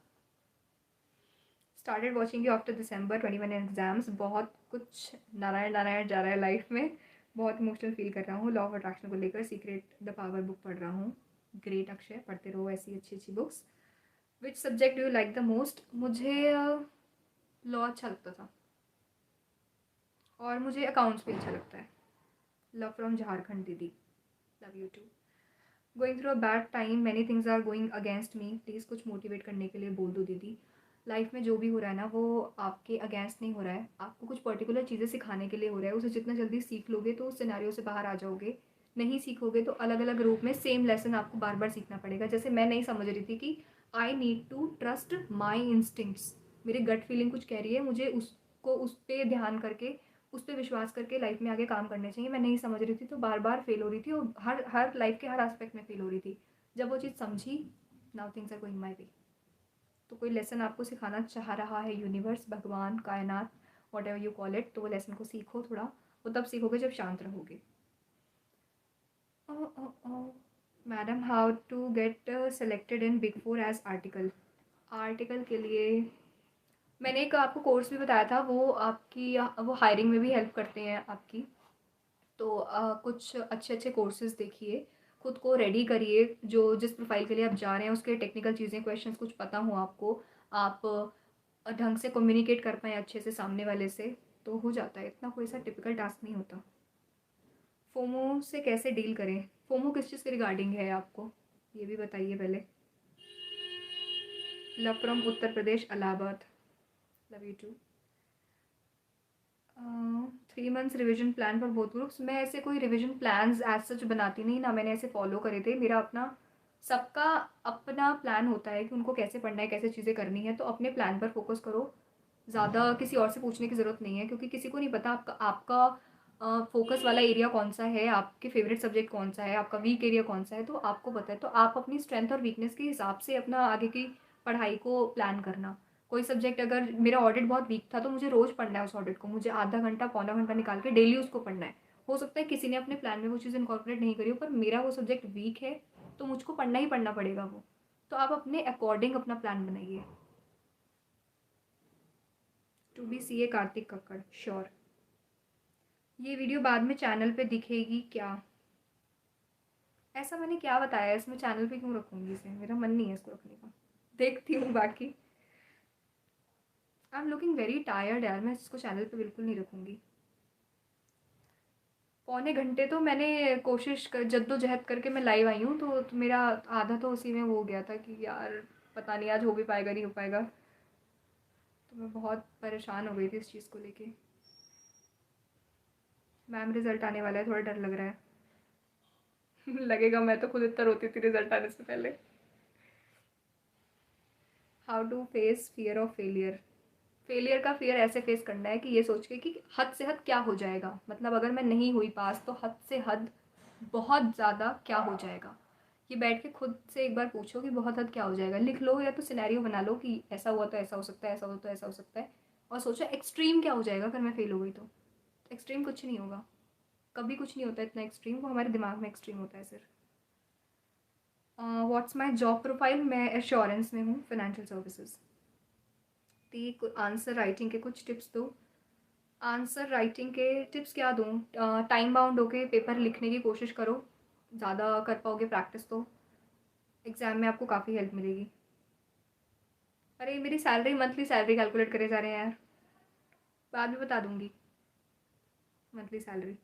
Started watching you after December 21 exams. बहुत कुछ नारायण नारायण जा रहा है लाइफ में, बहुत इमोशनल फील कर रहा हूँ लॉ ऑफ अट्रैक्शन को लेकर। सीक्रेट द पावर बुक पढ़ रहा हूँ। ग्रेट अक्षय, पढ़ते रहो ऐसी अच्छी अच्छी books. Which subject do you like the most? मुझे लॉ अच्छा लगता था, और मुझे अकाउंट्स भी अच्छा लगता है। लव फ्रॉम झारखंड दीदी, love you too. Going through a bad time, many things are going against me, please कुछ मोटिवेट करने के लिए बोल दो दीदी। लाइफ में जो भी हो रहा है ना, वो आपके अगेंस्ट नहीं हो रहा है, आपको कुछ पर्टिकुलर चीज़ें सिखाने के लिए हो रहा है। उसे जितना जल्दी सीख लोगे तो उस सिनेरियो से बाहर आ जाओगे। नहीं सीखोगे तो अलग अलग रूप में सेम लेसन आपको बार बार सीखना पड़ेगा। जैसे मैं नहीं समझ रही थी कि I need to trust my instincts, मेरी गट फीलिंग कुछ कह रही है, मुझे उसको उस पर ध्यान करके, उस पर विश्वास करके लाइफ में आगे काम करने चाहिए। मैं नहीं समझ रही थी, तो बार बार फेल हो रही थी, और हर हर लाइफ के हर एस्पेक्ट में फेल हो रही थी। जब वो चीज़ समझी, now things are going my way. तो कोई लेसन आपको सिखाना चाह रहा है यूनिवर्स, भगवान, कायनात, what ever you call it, तो वो लेसन को सीखो थोड़ा। वो तब सीखोगे जब शांत रहोगे। Madam, how to get selected in big four as article? Article के लिए मैंने एक आपको कोर्स भी बताया था, वो आपकी वो हायरिंग में भी हेल्प करते हैं आपकी। तो कुछ अच्छे अच्छे कोर्सेज़ देखिए, खुद को रेडी करिए, जो जिस प्रोफाइल के लिए आप जा रहे हैं उसके टेक्निकल चीज़ें, क्वेश्चंस कुछ पता हो आपको, आप ढंग से कम्युनिकेट कर पाएँ अच्छे से सामने वाले से, तो हो जाता है। इतना कोई सा टिपिकल टास्क नहीं होता। फोमो से कैसे डील करें? फोमो किस चीज़ के रिगार्डिंग है आपको, ये भी बताइए पहले। Love from Uttar Pradesh, Allahabad, love you too. 3 months revision plan for both groups. मैं ऐसे कोई रिविजन प्लान्स एज सच बनाती नहीं, ना मैंने ऐसे फॉलो करे थे। मेरा अपना, सबका अपना प्लान होता है कि उनको कैसे पढ़ना है, कैसे चीज़ें करनी है। तो अपने प्लान पर फोकस करो, ज़्यादा किसी और से पूछने की ज़रूरत नहीं है, क्योंकि किसी को नहीं पता आपका आपका फोकस वाला एरिया कौन सा है, आपके फेवरेट सब्जेक्ट कौन सा है, आपका वीक एरिया कौन सा है, तो आपको पता है। तो आप अपनी स्ट्रेंथ और वीकनेस के हिसाब से अपना आगे की पढ़ाई को प्लान करना। कोई सब्जेक्ट, अगर मेरा ऑडिट बहुत वीक था, तो मुझे रोज़ पढ़ना है उस ऑडिट को, मुझे आधा घंटा पौना घंटा निकाल के डेली उसको पढ़ना है। हो सकता है किसी ने अपने प्लान में वो चीज़ इनकॉर्पोरेट नहीं करी हो, पर मेरा वो सब्जेक्ट वीक है, तो मुझको पढ़ना ही पढ़ना पड़ेगा वो। तो आप अपने अकॉर्डिंग अपना प्लान बनाइए। To be C A Kartik Kakkar, sure. ये वीडियो बाद में चैनल पे दिखेगी क्या? ऐसा मैंने क्या बताया है इसमें, चैनल पे क्यों रखूँगी इसे, मेरा मन नहीं है इसको रखने का। देखती हूँ बाकी। आई एम लुकिंग वेरी टायर्ड यार, मैं इसको चैनल पे बिल्कुल नहीं रखूँगी। पौने घंटे तो मैंने कोशिश कर जद्दोजहद करके मैं लाइव आई हूँ, तो मेरा आधा तो उसी में वो हो गया था कि यार पता नहीं आज हो भी पाएगा नहीं हो पाएगा। तो मैं बहुत परेशान हो गई थी इस चीज़ को लेके। मैम रिज़ल्ट आने वाला है, थोड़ा डर लग रहा है। लगेगा, मैं तो खुद इतना रोती थी रिज़ल्ट आने से पहले। How to face fear of failure. Failure का फियर ऐसे फेस करना है कि ये सोच के कि हद से हद क्या हो जाएगा, मतलब अगर मैं नहीं हुई पास तो हद से हद बहुत ज़्यादा क्या हो जाएगा। ये बैठ के खुद से एक बार पूछो कि बहुत हद क्या हो जाएगा, लिख लो या तो सिनेरियो बना लो कि ऐसा हुआ तो ऐसा हो सकता है, ऐसा हुआ तो ऐसा हो सकता है। और सोचो एक्सट्रीम क्या हो जाएगा अगर मैं फेल हो गई तो। एक्सट्रीम कुछ नहीं होगा, कभी कुछ नहीं होता इतना एक्सट्रीम, वो हमारे दिमाग में एक्सट्रीम होता है सिर्फ। व्हाट्स माई जॉब प्रोफाइल, मैं एश्योरेंस में हूँ, फाइनेंशियल सर्विसेज। ती आंसर राइटिंग के कुछ टिप्स दो। आंसर राइटिंग के टिप्स क्या दूँ? टाइम बाउंड होके पेपर लिखने की कोशिश करो, ज़्यादा कर पाओगे प्रैक्टिस तो एग्ज़ाम में आपको काफ़ी हेल्प मिलेगी। अरे मेरी सैलरी, मंथली सैलरी कैलकुलेट करे जा रहे हैं यार, बाद में बता दूंगी मंथली सैलरी।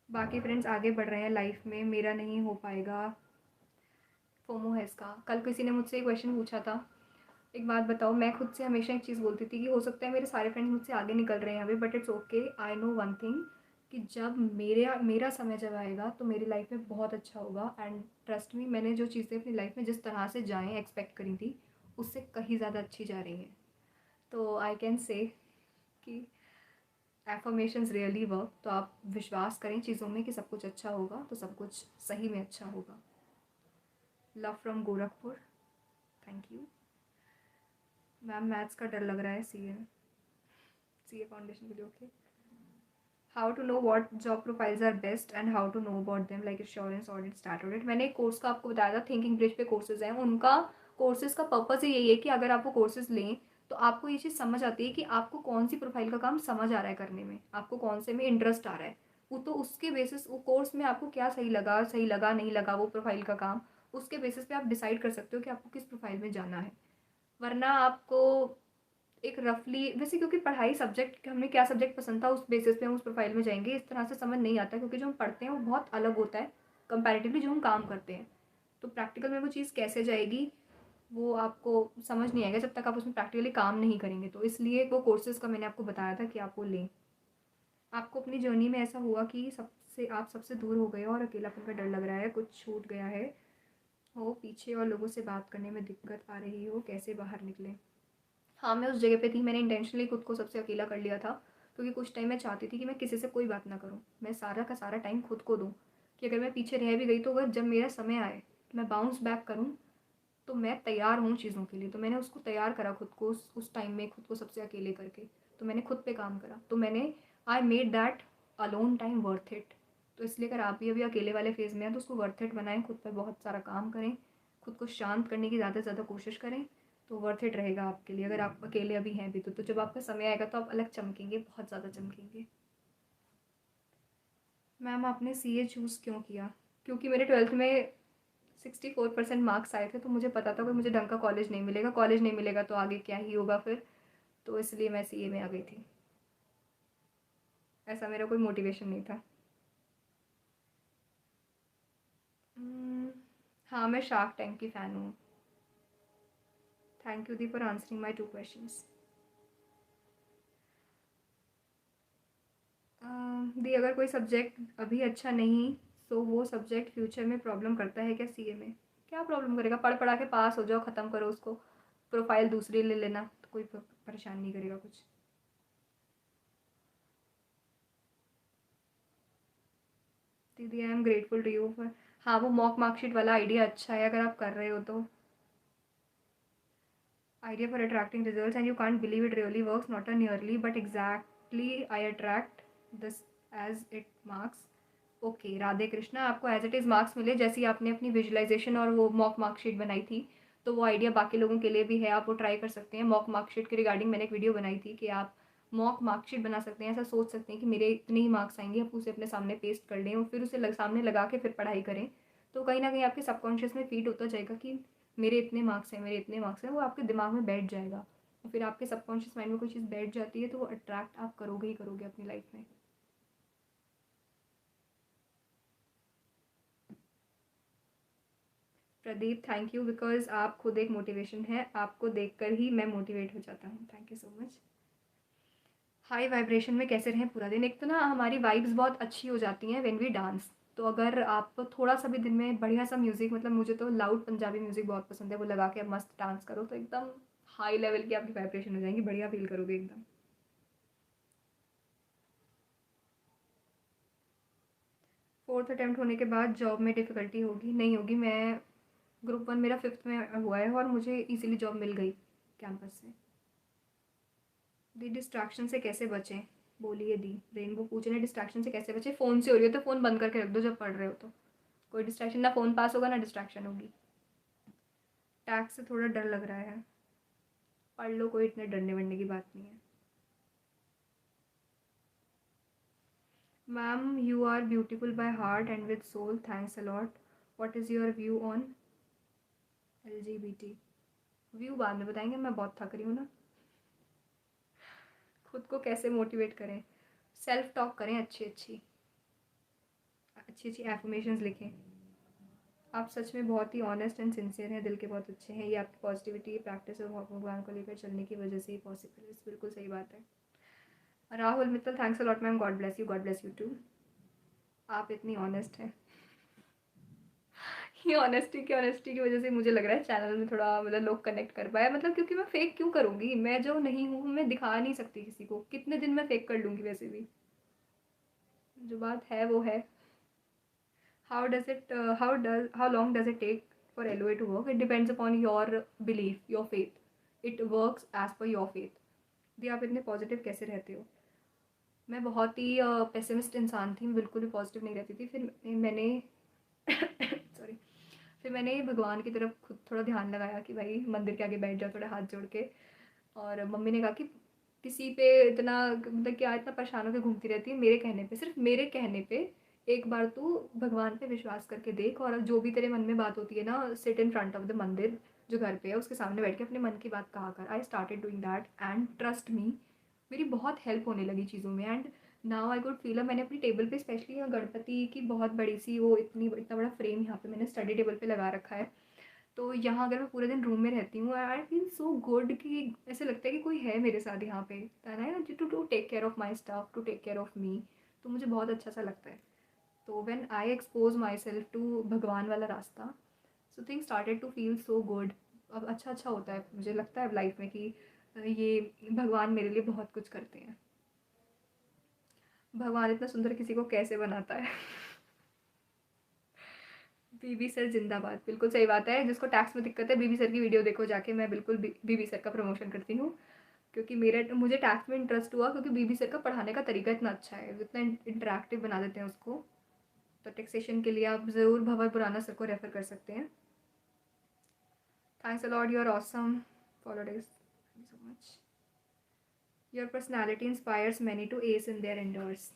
बाकी फ्रेंड्स आगे बढ़ रहे हैं लाइफ में, मेरा नहीं हो पाएगा, फोमो है इसका। कल किसी ने मुझसे एक क्वेश्चन पूछा था। एक बात बताओ, मैं खुद से हमेशा एक चीज़ बोलती थी कि हो सकता है मेरे सारे फ्रेंड्स मुझसे आगे निकल रहे हैं अभी, but it's okay, I know one thing कि जब मेरा मेरा समय जब आएगा तो मेरी लाइफ में बहुत अच्छा होगा। एंड ट्रस्ट मी, मैंने जो चीज़ें अपनी लाइफ में जिस तरह से जाएँ एक्सपेक्ट करी थी उससे कहीं ज़्यादा अच्छी जा रही हैं। तो आई कैन से कि एफर्मेशंस रियली वर्क। तो आप विश्वास करें चीज़ों में कि सब कुछ अच्छा होगा तो सब कुछ सही में अच्छा होगा। Love from Gorakhpur, thank you. Ma'am maths का डर लग रहा है, सी ए फाउंडेशन के लिए okay. How to know what job profiles are best and how to know about them like insurance audit start audit. मैंने एक कोर्स का आपको बताया था, थिंकिंग ब्रिज पे कोर्सेज हैं उनका। कोर्सेज का पर्पज़ ही यही है कि अगर आप वो कोर्सेज लें तो आपको ये चीज़ समझ आती है कि आपको कौन सी प्रोफाइल का काम समझ आ रहा है करने में, आपको कौन से में इंटरेस्ट आ रहा है। वो तो उसके बेसिस, वो कोर्स में आपको क्या सही लगा नहीं लगा वो प्रोफाइल का काम, उसके बेसिस पे आप डिसाइड कर सकते हो कि आपको किस प्रोफाइल में जाना है। वरना आपको एक रफली वैसे, क्योंकि पढ़ाई सब्जेक्ट, हमें क्या सब्जेक्ट पसंद था उस बेसिस पे हम उस प्रोफाइल में जाएंगे, इस तरह से समझ नहीं आता, क्योंकि जो हम पढ़ते हैं वो बहुत अलग होता है कंपैरेटिवली जो हम काम करते हैं। तो प्रैक्टिकल में वो चीज़ कैसे जाएगी वो आपको समझ नहीं आएगा जब तक आप उसमें प्रैक्टिकली काम नहीं करेंगे। तो इसलिए वो कोर्सेज़ का मैंने आपको बताया था कि आप वो लें। आपको अपनी जर्नी में ऐसा हुआ कि आप सबसे दूर हो गए हो और अकेलापन का डर लग रहा है, कुछ छूट गया है हो पीछे और लोगों से बात करने में दिक्कत आ रही हो, कैसे बाहर निकलें? हाँ, मैं उस जगह पे थी, मैंने इंटेंशनली खुद को सबसे अकेला कर लिया था, क्योंकि कुछ टाइम मैं चाहती थी कि मैं किसी से कोई बात ना करूँ, मैं सारा का सारा टाइम खुद को दूँ, कि अगर मैं पीछे रह भी गई तो अगर जब मेरा समय आए मैं बाउंस बैक करूँ तो मैं तैयार हूँ चीज़ों के लिए। तो मैंने उसको तैयार करा खुद को उस टाइम में, खुद को सबसे अकेले करके। तो मैंने खुद पे काम करा, तो मैंने I made that alone time worth it. तो इसलिए अगर आप भी अभी अकेले वाले फेज़ में हैं तो उसको वर्थ इट बनाएं, खुद पर बहुत सारा काम करें, खुद को शांत करने की ज़्यादा से ज़्यादा कोशिश करें, तो वर्थ इट रहेगा आपके लिए। अगर आप अकेले अभी हैं भी तो जब आपका समय आएगा तो आप अलग चमकेंगे, बहुत ज़्यादा चमकेंगे। मैम आपने सी ए चूज़ क्यों किया? क्योंकि मेरे 12th में 64% मार्क्स आए थे, तो मुझे पता था कि मुझे ढंग का कॉलेज नहीं मिलेगा, कॉलेज नहीं मिलेगा तो आगे क्या ही होगा फिर। तो इसलिए मैं सी ए में आ गई थी, ऐसा मेरा कोई मोटिवेशन नहीं था। हम्म, हाँ मैं शार्क टैंक की फ़ैन हूँ। थैंक यू दी फॉर आंसरिंग माई 2 क्वेश्चंस। दी अगर कोई सब्जेक्ट अभी अच्छा नहीं तो वो सब्जेक्ट फ्यूचर में प्रॉब्लम करता है क्या सी ए में? क्या प्रॉब्लम करेगा, पढ़ पढ़ा के पास हो जाओ, ख़त्म करो उसको, प्रोफाइल दूसरी ले लेना, तो कोई परेशान नहीं करेगा कुछ। दीदी I am grateful to you for, हाँ वो मॉक मार्कशीट वाला आइडिया अच्छा है अगर आप कर रहे हो तो। Idea for attracting results and you can't believe it really works, not a nearly but exactly I attract this as it marks। Okay Radhe Krishna, आपको एज इट इज़ मार्क्स मिले जैसे ही आपने अपनी विजुअलाइजेशन और वो मॉक मार्कशीट बनाई थी, तो वो आइडिया बाकी लोगों के लिए भी है, आप वो ट्राई कर सकते हैं। मॉक मार्कशीट के रिगार्डिंग मैंने एक वीडियो बनाई थी कि आप मॉक मार्कशीट बना सकते हैं, ऐसा सोच सकते हैं कि मेरे इतने ही मार्क्स आएंगे, आप उसे अपने सामने पेस्ट कर लें और फिर उसे सामने लगा के फिर पढ़ाई करें। तो कहीं ना कहीं आपके सबकॉन्शियस में फीड होता जाएगा कि मेरे इतने मार्क्स हैं, मेरे इतने मार्क्स हैं, वो आपके दिमाग में बैठ जाएगा। और फिर आपके सबकॉन्शियस माइंड में कोई चीज़ बैठ जाती है तो वो अट्रैक्ट आप करोगे ही करोगे अपनी लाइफ में। प्रदीप थैंक यू, बिकॉज आप खुद एक मोटिवेशन है, आपको देखकर ही मैं मोटिवेट हो जाता हूँ। Thank you so much. High vibration में कैसे रहें पूरा दिन? एक तो ना हमारी वाइब्स बहुत अच्छी हो जाती हैं व्हेन वी डांस। तो अगर आप थोड़ा सा भी दिन में बढ़िया सा म्यूज़िक, मतलब मुझे तो लाउड पंजाबी म्यूज़िक बहुत पसंद है, वो लगा के आप मस्त डांस करो तो एकदम हाई लेवल की आपकी वाइब्रेशन हो जाएंगी, बढ़िया फील करोगे एकदम। 4th अटेम्प्ट होने के बाद जॉब में डिफ़िकल्टी होगी? नहीं होगी। मैं ग्रुप 1 मेरा 5th में हुआ है और मुझे इजीली जॉब मिल गई कैंपस से। दी डिस्ट्रैक्शन से कैसे बचें? बोलिए दी। रेनबो पूछ रहे डिस्ट्रैक्शन से कैसे बचें? फ़ोन से हो रही हो तो फ़ोन बंद करके रख दो जब पढ़ रहे हो तो। कोई डिस्ट्रैक्शन, ना फ़ोन पास होगा ना डिस्ट्रैक्शन होगी। टैक्स से थोड़ा डर लग रहा है। पढ़ लो, कोई इतने डरने वरने की बात नहीं है। Ma'am you are beautiful by heart and with soul, thanks a lot. What is your view on LGBT? View बाद में बताएंगे, मैं बहुत थक रही हूँ ना। खुद को कैसे मोटिवेट करें? सेल्फ टॉक करें, अच्छी अच्छी अच्छी अच्छी एफर्मेशंस लिखें। आप सच में बहुत ही ऑनेस्ट एंड सिंसियर हैं, दिल के बहुत अच्छे हैं। ये आपकी पॉजिटिविटी, प्रैक्टिस और भगवान को लेकर चलने की वजह से ही पॉसिबल है। बिल्कुल सही बात है। Rahul Mittal thanks a lot ma'am, God bless you, God bless you too. आप इतनी ऑनेस्ट हैं। ये ऑनेस्टी की वजह से मुझे लग रहा है चैनल में थोड़ा मतलब लोग कनेक्ट कर पाए, मतलब क्योंकि मैं फेक क्यों करूँगी? मैं जो नहीं हूँ मैं दिखा नहीं सकती किसी को, कितने दिन मैं फेक कर लूँगी वैसे भी। जो बात है वो है। How long does it take for LOA to work? It depends upon your belief, your faith. It works as per your faith. दी आप इतने पॉजिटिव कैसे रहते हो? मैं बहुत ही पेसिमिस्ट इंसान थी, बिल्कुल भी पॉजिटिव नहीं रहती थी। फिर मैंने सॉरी, फिर मैंने भगवान की तरफ खुद थोड़ा ध्यान लगाया कि भाई मंदिर के आगे बैठ जाओ थोड़ा हाथ जोड़ के। और मम्मी ने कहा कि किसी पे इतना मतलब क्या इतना परेशान होकर घूमती रहती है, मेरे कहने पे, सिर्फ मेरे कहने पे एक बार तू भगवान पे विश्वास करके देख, और जो भी तेरे मन में बात होती है ना, sit in front of the मंदिर जो घर पे है उसके सामने बैठ के अपने मन की बात कहा कर। I started doing that and trust मी, मेरी बहुत हेल्प होने लगी चीज़ों में। And now I good feel. मैंने अपनी टेबल पे स्पेशली गणपति की बहुत बड़ी सी वो इतना बड़ा फ्रेम यहाँ पे मैंने स्टडी टेबल पे लगा रखा है। तो यहाँ अगर मैं पूरे दिन रूम में रहती हूँ आई फील सो गुड कि ऐसे लगता है कि कोई है मेरे साथ यहाँ पे, to take care of my staff, to take care of me. तो मुझे बहुत अच्छा सा लगता है। तो when I expose myself to भगवान वाला रास्ता, so thing started to feel so good. अब अच्छा अच्छा होता है, मुझे लगता है लाइफ में कि ये भगवान मेरे लिए बहुत कुछ करते हैं। भगवान इतना सुंदर किसी को कैसे बनाता है? बीबी सर जिंदाबाद, बिल्कुल सही बात है। जिसको टैक्स में दिक्कत है बीबी सर की वीडियो देखो जाके। मैं बिल्कुल बीबी सर का प्रमोशन करती हूँ, क्योंकि मुझे टैक्स में इंटरेस्ट हुआ क्योंकि बीबी सर का पढ़ाने का तरीका इतना अच्छा है, इतना इंटरेक्टिव बना देते हैं उसको। तो टैक्सेशन के लिए आप ज़रूर भंवर बुराना सर को रेफ़र कर सकते हैं। Thanks a lot, you are awesome, follow this, thank you so much. Your personality inspires many to us in their endeavours,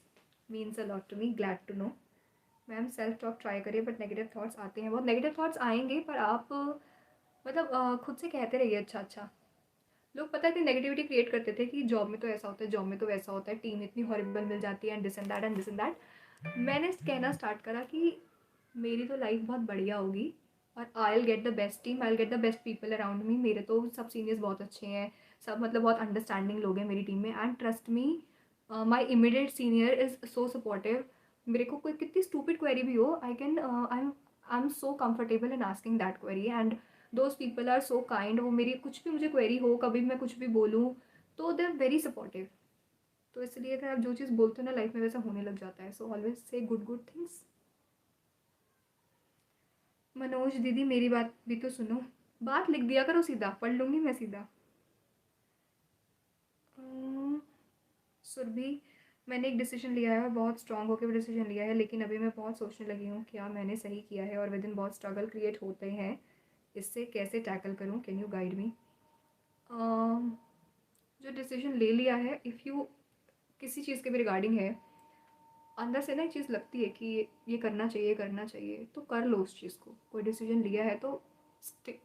means a lot to me, glad to know. Ma'am self talk try करिए, but negative thoughts आते हैं बहुत। Negative thoughts आएंगे पर आप मतलब खुद से कहते रहिए अच्छा अच्छा। लोग पता है कि नेगेटिविटी क्रिएट करते थे कि जॉब में तो ऐसा होता है, जॉब में तो वैसा होता है, टीम इतनी हॉरिबल मिल जाती है and this and that and this and that. मैंने कहना स्टार्ट करा कि मेरी तो लाइफ बहुत बढ़िया होगी और आई will get the best team, I will get the best people around me. मेरे तो सब सीनियर्स बहुत अच्छे हैं, सब मतलब बहुत अंडरस्टैंडिंग लोग हैं मेरी टीम में। And trust me, my immediate senior is so supportive. मेरे को कोई कितनी स्टूपिड क्वेरी भी हो, I am so comfortable in asking that query and those people are so kind. वो मेरी कुछ भी मुझे क्वेरी हो, कभी मैं कुछ भी बोलूँ तो दे आर वेरी सपोर्टिव। तो इसलिए अगर आप जो चीज़ बोलते हो ना लाइफ में वैसा होने लग जाता है। So always say good good things. Manoj दीदी मेरी बात भी तो सुनो। बात लिख दिया करो सीधा, पढ़ लूँगी मैं सीधा। सुरभि, मैंने एक डिसीजन लिया है और बहुत स्ट्रांग होकर डिसीजन लिया है, लेकिन अभी मैं बहुत सोचने लगी हूँ क्या मैंने सही किया है, और विद इन बहुत स्ट्रगल क्रिएट होते हैं। इससे कैसे टैकल करूँ, कैन यू गाइड मी? जो डिसीजन ले लिया है, इफ़ यू किसी चीज़ के भी रिगार्डिंग है, अंदर से ना एक चीज़ लगती है कि ये करना चाहिए तो कर लो उस चीज़ को। कोई डिसीजन लिया है तो स्टिक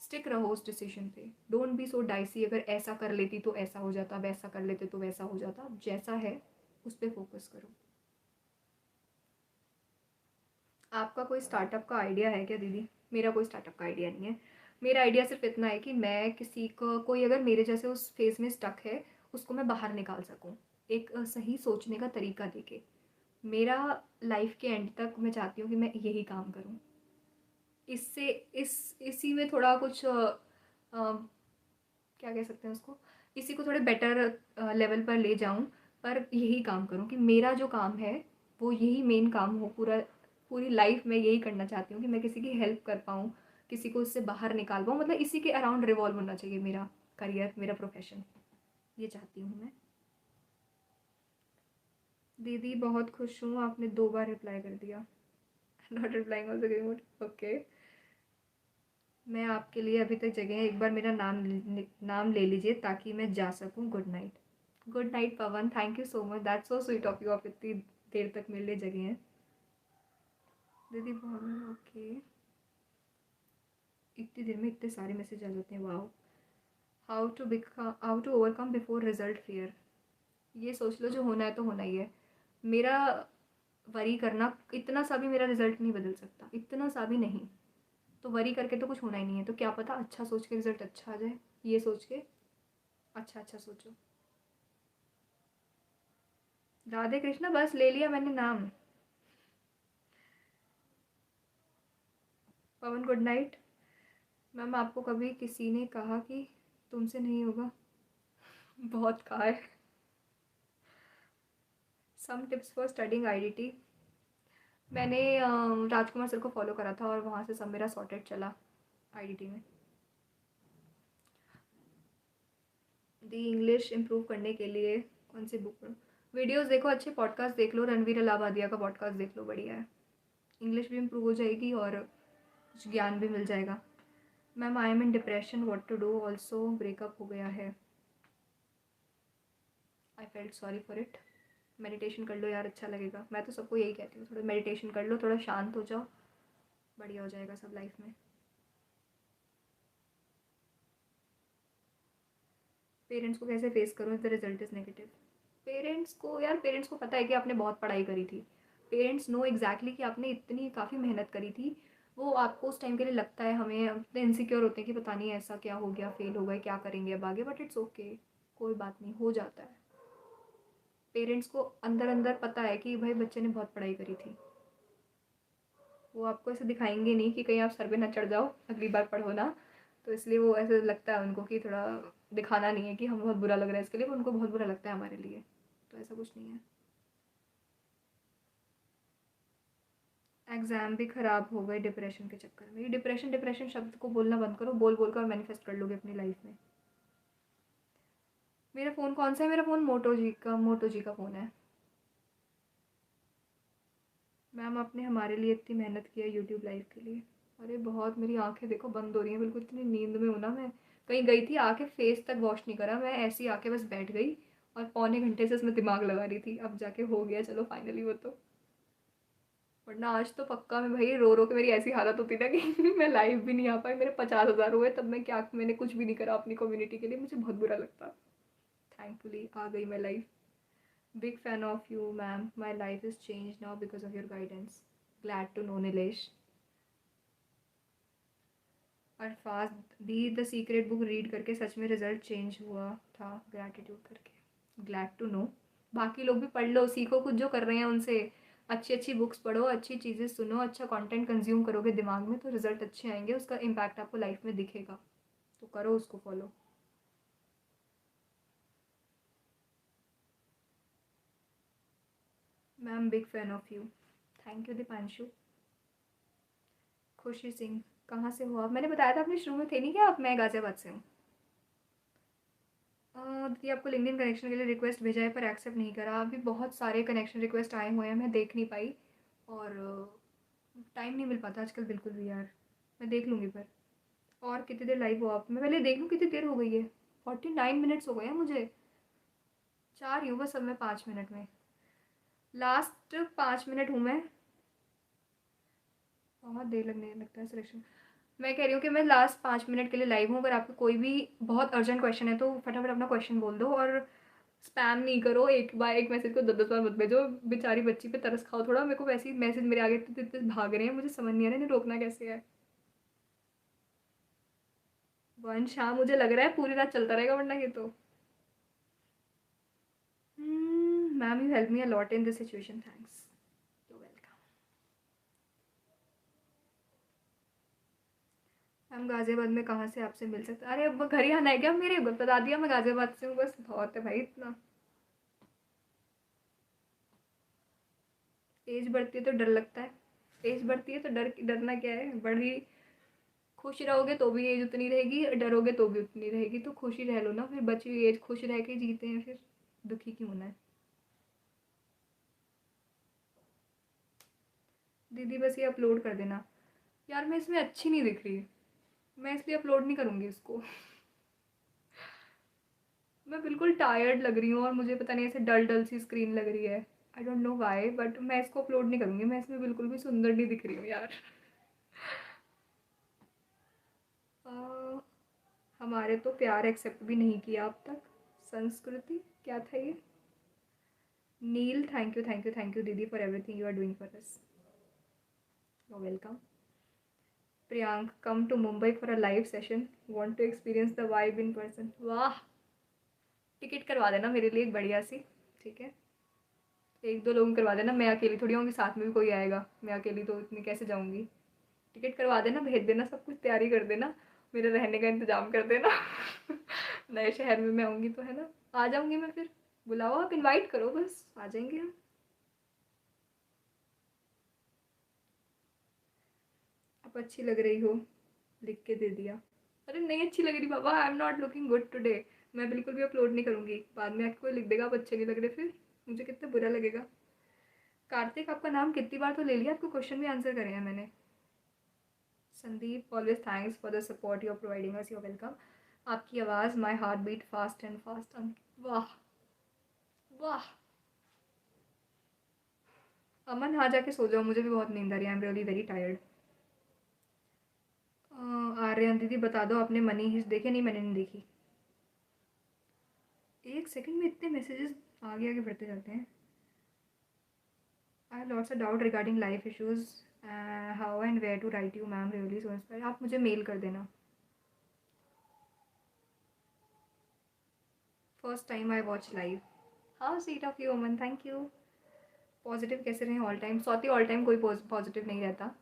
स्टिक रहो उस डिसीजन पे। डोंट बी सो डाइसी, अगर ऐसा कर लेती तो ऐसा हो जाता, वैसा कर लेते तो वैसा हो जाता। जैसा है उस पर फोकस करो। आपका कोई स्टार्टअप का आइडिया है क्या दीदी? मेरा कोई स्टार्टअप का आइडिया नहीं है। मेरा आइडिया सिर्फ इतना है कि मैं किसी को, कोई अगर मेरे जैसे उस फेज़ में स्टक है, उसको मैं बाहर निकाल सकूँ, एक सही सोचने का तरीका देके। मेरा लाइफ के एंड तक मैं चाहती हूँ कि मैं यही काम करूँ। इससे इसी में थोड़ा कुछ क्या कह सकते हैं उसको, इसी को थोड़े बेटर लेवल पर ले जाऊँ, पर यही काम करूँ कि मेरा जो काम है वो यही मेन काम हो। पूरी लाइफ में यही करना चाहती हूँ कि मैं किसी की हेल्प कर पाऊँ, किसी को इससे बाहर निकाल पाऊँ, मतलब इसी के अराउंड रिवॉल्व होना चाहिए मेरा करियर, मेरा प्रोफेशन। ये चाहती हूँ मैं। दीदी बहुत खुश हूँ, आपने 2 बार रिप्लाई कर दिया। Not replying also giving mode, okay. मैं आपके लिए अभी तक जगह है, एक बार मेरा नाम ले लीजिए ताकि मैं जा सकूं। Good night. Good night Pawan, thank you so much, that's so sweet of you. आप इतनी देर तक मेरे लिए जगह हैं। दीदी बहुत ओके। इतनी देर में इतने सारे मैसेज आ जाते हैं, wow. How to overcome before result fear. ये सोच लो, जो होना है तो होना ही है। मेरा वरी करना, इतना सा भी मेरा रिजल्ट नहीं बदल सकता, इतना सा भी नहीं। तो वरी करके तो कुछ होना ही नहीं है, तो क्या पता अच्छा सोच के रिजल्ट अच्छा आ जाए। ये सोच के अच्छा अच्छा सोचो। राधे कृष्णा, बस ले लिया मैंने नाम। पवन गुड नाइट। मैम आपको कभी किसी ने कहा कि तुमसे नहीं होगा? बहुत कहा है। Some tips for studying IDT. मैंने राजकुमार सर को फॉलो करा था और वहाँ से सब मेरा सॉर्टेड चला आईडीटी में। दी इंग्लिश इम्प्रूव करने के लिए कौन सी बुक पढ़ो? वीडियोस देखो, अच्छे पॉडकास्ट देख लो, रणवीर अलाहाबादिया का पॉडकास्ट देख लो, बढ़िया है। इंग्लिश भी इम्प्रूव हो जाएगी और कुछ ज्ञान भी मिल जाएगा। Ma'am I am in depression, what to do, also breakup हो गया है। I felt sorry for it. Meditation कर लो यार, अच्छा लगेगा। मैं तो सबको यही कहती हूँ, थोड़ा मेडिटेशन कर लो, थोड़ा शांत हो जाओ, बढ़िया हो जाएगा सब लाइफ में। पेरेंट्स को कैसे फेस करूँ if the result is negative? Parents को यार, पेरेंट्स को पता है कि आपने बहुत पढ़ाई करी थी। पेरेंट्स नो एग्जैक्टली कि आपने इतनी काफ़ी मेहनत करी थी। वो आपको उस टाइम के लिए लगता है, हमें इतने इनसिक्योर होते हैं कि पता नहीं ऐसा क्या हो गया, फेल हो गए, क्या करेंगे अब आगे, बट इट्स ओके, कोई बात नहीं, हो जाता है। पेरेंट्स को अंदर अंदर पता है कि भाई बच्चे ने बहुत पढ़ाई करी थी। वो आपको ऐसे दिखाएंगे नहीं कि कहीं आप सर पे ना चढ़ जाओ अगली बार पढ़ो ना। तो इसलिए वो ऐसे लगता है उनको कि थोड़ा दिखाना नहीं है कि हम बहुत बुरा लग रहा है इसके लिए, उनको बहुत बुरा लगता है हमारे लिए। तो ऐसा कुछ नहीं है। एग्ज़ाम भी ख़राब हो गए डिप्रेशन के चक्कर में। ये डिप्रेशन डिप्रेशन शब्द को बोलना बंद करो, बोल बोल कर मैनिफेस्ट कर लोगे अपनी लाइफ में। मेरा फ़ोन कौन सा है? मेरा फ़ोन मोटो जी का फ़ोन है। मैम आपने हमारे लिए इतनी मेहनत की है यूट्यूब लाइव के लिए। अरे बहुत, मेरी आंखें देखो बंद हो रही हैं बिल्कुल, इतनी नींद में हूँ ना मैं। कहीं गई थी, आके फेस तक वॉश नहीं करा मैं, ऐसी आके बस बैठ गई और पौने घंटे से उसमें दिमाग लगा रही थी। अब जाके हो गया, चलो फाइनली वो तो। वरना आज तो पक्का मैं भाई रो रो के मेरी ऐसी हालत होती ना कि मैं लाइव भी नहीं आ पाई। मेरे 50,000 हुए तब मैं क्या, मैंने कुछ भी नहीं करा अपनी कम्युनिटी के लिए, मुझे बहुत बुरा लगता। थैंकफुली आ गई मैं live. Big fan of you ma'am, my life is change now because of your guidance. Glad to know Nilesh. Alfaaz दी द सीक्रेट बुक रीड करके सच में रिजल्ट चेंज हुआ था, ग्रैटिट्यूड करके। Glad to know. बाकी लोग भी पढ़ लो, सीखो कुछ जो कर रहे हैं उनसे। अच्छी अच्छी बुक्स पढ़ो, अच्छी चीज़ें सुनो, अच्छा कंटेंट कंज्यूम करोगे दिमाग में तो रिजल्ट अच्छे आएंगे, उसका इम्पैक्ट आपको लाइफ में दिखेगा। तो करो उसको follow. Ma'am big fan of you. Thank you Deepanshu. खुशी सिंह, कहाँ से हो आप? मैंने बताया था अपने शुरू में, थे नहीं क्या आप? मैं गाज़ियाबाद से हूँ। दीदी आपको लिंक्डइन कनेक्शन के लिए रिक्वेस्ट भेजा है पर एक्सेप्ट नहीं करा। अभी बहुत सारे कनेक्शन रिक्वेस्ट आए हुए हैं, मैं देख नहीं पाई और टाइम नहीं मिल पाता आजकल बिल्कुल भी यार। मैं देख लूँगी पर। और कितनी देर लाइव हो आप? मैं पहले देख लूँ कितनी देर हो गई है। 49 मिनट्स हो गए हैं मुझे। 4 ही हूँ बस अब मैं 5 मिनट में। लास्ट 5 मिनट हूँ मैं। बहुत देर लगने लगता है सिलेक्शन। मैं कह रही हूँ कि मैं लास्ट 5 मिनट के लिए लाइव हूँ। अगर आपको कोई भी बहुत अर्जेंट क्वेश्चन है तो फटाफट अपना क्वेश्चन बोल दो और स्पैम नहीं करो। एक बार एक मैसेज को 10-10 बार मत भेजो। बेचारी बच्ची पे तरस खाओ थोड़ा। मेरे को वैसे ही मैसेज मेरे आगे इतने भाग रहे हैं, मुझे समझ नहीं आ रहा है इन्हें रोकना कैसे है। वंश, हाँ मुझे लग रहा है पूरी रात चलता रहेगा वरना ये तो। Ma'am you help me a lot in this situation, thanks, you welcome. Ma'am Ghaziabad में कहाँ से आपसे मिल सकते? अरे अब घर ही आना है क्या मेरे? बता दिया मैं गाजियाबाद से हूँ, बस बहुत है भाई इतना। एज बढ़ती है तो डर लगता है। एज बढ़ती है तो डरना क्या है? बड़ी खुश रहोगे तो भी एज उतनी रहेगी, डरोगे तो भी उतनी रहेगी, तो खुश ही रह लो ना फिर, बची हुई एज खुश रह के जीते हैं फिर, दुखी क्यों होना है? दीदी बस ये अपलोड कर देना। यार मैं इसमें अच्छी नहीं दिख रही, मैं इसलिए अपलोड नहीं करूँगी इसको। मैं बिल्कुल टायर्ड लग रही हूँ और मुझे पता नहीं ऐसे डल डल सी स्क्रीन लग रही है। आई डोंट नो वाई, बट मैं इसको अपलोड नहीं करूँगी, मैं इसमें बिल्कुल भी सुंदर नहीं दिख रही हूँ यार। अ, हमारे तो प्यार एक्सेप्ट भी नहीं किया अब तक। संस्कृति क्या था ये? Neel, thank you thank you thank you दीदी for everything you are doing for us, you welcome. Priyank, come to Mumbai for a live session, want to experience the vibe in person. वाह, टिकट करवा देना मेरे लिए एक बढ़िया सी, ठीक है? एक दो लोगों करवा देना, मैं अकेली थोड़ी होंगी, साथ में भी कोई आएगा, मैं अकेली तो इतनी कैसे जाऊंगी? टिकट करवा देना, भेज देना, सब कुछ तैयारी कर देना, मेरे रहने का इंतजाम कर देना। नए शहर में मैं आऊँगी तो, है ना? आ जाऊँगी मैं फिर, बुलाओ आप, इनवाइट करो, बस आ जाएंगे हम। आप अच्छी लग रही हो, लिख के दे दिया। अरे नहीं अच्छी लग रही बाबा, I am not looking good today. मैं बिल्कुल भी अपलोड नहीं करूँगी, बाद में आपको लिख देगा आप अच्छे नहीं लग रहे, फिर मुझे कितना बुरा लगेगा। कार्तिक, आपका नाम कितनी बार तो ले लिया, आपको क्वेश्चन भी आंसर करे हैं मैंने। Sandeep, always thanks for the support you are providing us, your welcome. आपकी आवाज़ my heart beat fast and fast. वाह वाह। अमन, हाँ जाके सो जाओ, मुझे भी बहुत नींद आ रही है, I am really very tired. Aryan दीदी बता दो आपने मनी हिस्ट देखे? नहीं मैंने नहीं देखी। एक सेकंड में इतने मैसेजेस आगे आगे बढ़ते जाते हैं। I have lots of doubt regarding life issues, how and where to write you ma'am, really so inspired. आप मुझे मेल कर देना। First time I watch live. How sweet of you Aman, thank you. Positive कैसे रहें all time? सौती all time कोई positive नहीं रहता,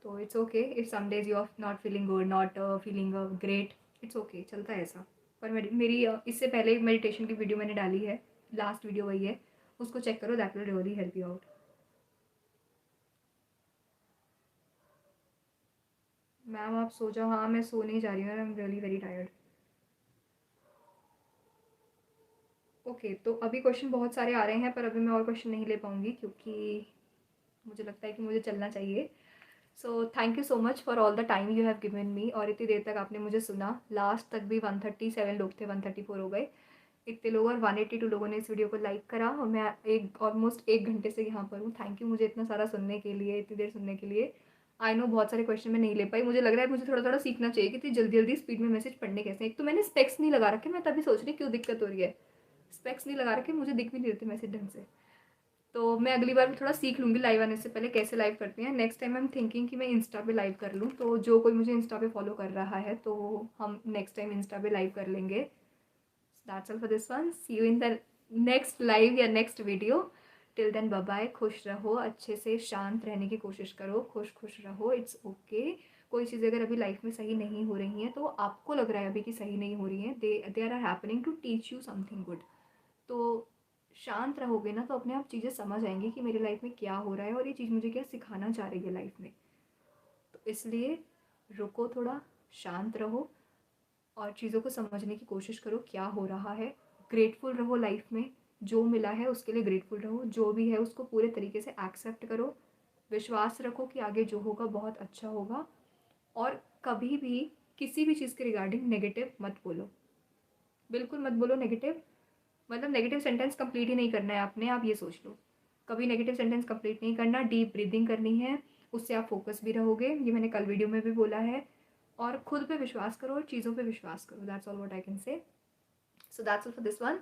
तो it's okay if some days you are not feeling good, not feeling great, it's okay, चलता है ऐसा। पर मेरी इससे पहले मेडिटेशन की वीडियो मैंने डाली है, लास्ट वीडियो वही है, उसको चेक करो, that will really help you out. Ma'am आप सो जाओ। हाँ मैं सो नहीं जा रही हूँ, आई am really very tired. Okay तो अभी क्वेश्चन बहुत सारे आ रहे हैं, पर अभी मैं और क्वेश्चन नहीं ले पाऊँगी क्योंकि मुझे लगता है कि मुझे चलना चाहिए। So thank you so much for all the time you have given me, और इतनी देर तक आपने मुझे सुना, लास्ट तक भी 137 लोग थे, 134 हो गए इतने लोग, और 182 लोगों ने इस वीडियो को लाइक करा, और मैं एक ऑलमोस्ट 1 घंटे से यहाँ पर हूँ। थैंक यू मुझे इतना सारा सुनने के लिए, इतनी देर सुनने के लिए। आई नो बहुत सारे क्वेश्चन मैं नहीं ले पाई, मुझे लग रहा है मुझे थोड़ा थोड़ा सीखना चाहिए कि इतनी जल्दी जल्दी स्पीड में मैसेज पढ़ने कैसे हैं। एक तो मैंने स्पेक्स नहीं लगा रखे, मैं तभी सोच रही क्यों दिक्कत हो रही है, स्पेक्स नहीं लगा रखे, मुझे दिख भी नहीं देते मैसेज ढंग से। तो मैं अगली बार थोड़ा सीख लूँगी लाइव आने से पहले कैसे लाइव करते हैं। Next time I am thinking कि मैं इंस्टा पे लाइव कर लूँ, तो जो कोई मुझे इंस्टा पे फॉलो कर रहा है तो हम नेक्स्ट टाइम इंस्टा पे लाइव कर लेंगे। That's all for this one, see you in the next live या next video. Till then bye bye, खुश रहो, अच्छे से शांत रहने की कोशिश करो, खुश खुश रहो, इट्स ओके। कोई चीज़ अगर अभी लाइफ में सही नहीं हो रही है तो आपको लग रहा है अभी कि सही नहीं हो रही है, they are happening to teach you something good. तो शांत रहोगे ना तो अपने आप चीज़ें समझ आएंगी कि मेरी लाइफ में क्या हो रहा है और ये चीज़ मुझे क्या सिखाना चाह रही है लाइफ में। तो इसलिए रुको थोड़ा, शांत रहो, और चीज़ों को समझने की कोशिश करो क्या हो रहा है। ग्रेटफुल रहो लाइफ में, जो मिला है उसके लिए ग्रेटफुल रहो, जो भी है उसको पूरे तरीके से एक्सेप्ट करो। विश्वास रखो कि आगे जो होगा बहुत अच्छा होगा, और कभी भी किसी भी चीज़ के रिगार्डिंग नेगेटिव मत बोलो, बिल्कुल मत बोलो नेगेटिव। मतलब नेगेटिव सेंटेंस कंप्लीट ही नहीं करना है आपने, आप ये सोच लो, कभी नेगेटिव सेंटेंस कंप्लीट नहीं करना, डीप ब्रीदिंग करनी है, उससे आप फोकस भी रहोगे, ये मैंने कल वीडियो में भी बोला है। और खुद पे विश्वास करो और चीज़ों पे विश्वास करो, that's all what I can say. So that's all for this one.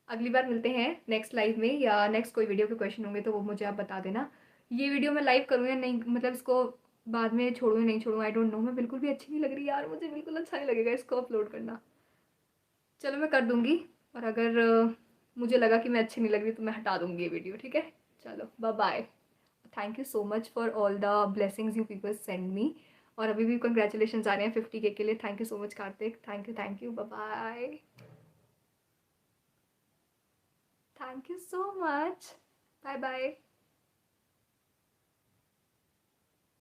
अगली बार मिलते हैं नेक्स्ट लाइव में, या नेक्स्ट कोई वीडियो के क्वेश्चन होंगे तो वो मुझे आप बता देना। ये वीडियो मैं लाइव करूँ या नहीं, मतलब इसको बाद में छोड़ूँ या नहीं छोड़ूँ, आई डोंट नो। मैं बिल्कुल भी अच्छी नहीं लग रही यार, मुझे बिल्कुल अच्छा नहीं लगेगा इसको अपलोड करना। चलो मैं कर दूँगी, और अगर मुझे लगा कि मैं अच्छी नहीं लग रही तो मैं हटा दूँगी ये वीडियो, ठीक है। चलो bye bye. Thank you so much for all the blessings you people send me. और अभी भी कंग्रेचुलेशन आ रहे हैं 50K के लिए। Thank you so much Kartik, thank you, bye bye. Thank you so much, bye bye.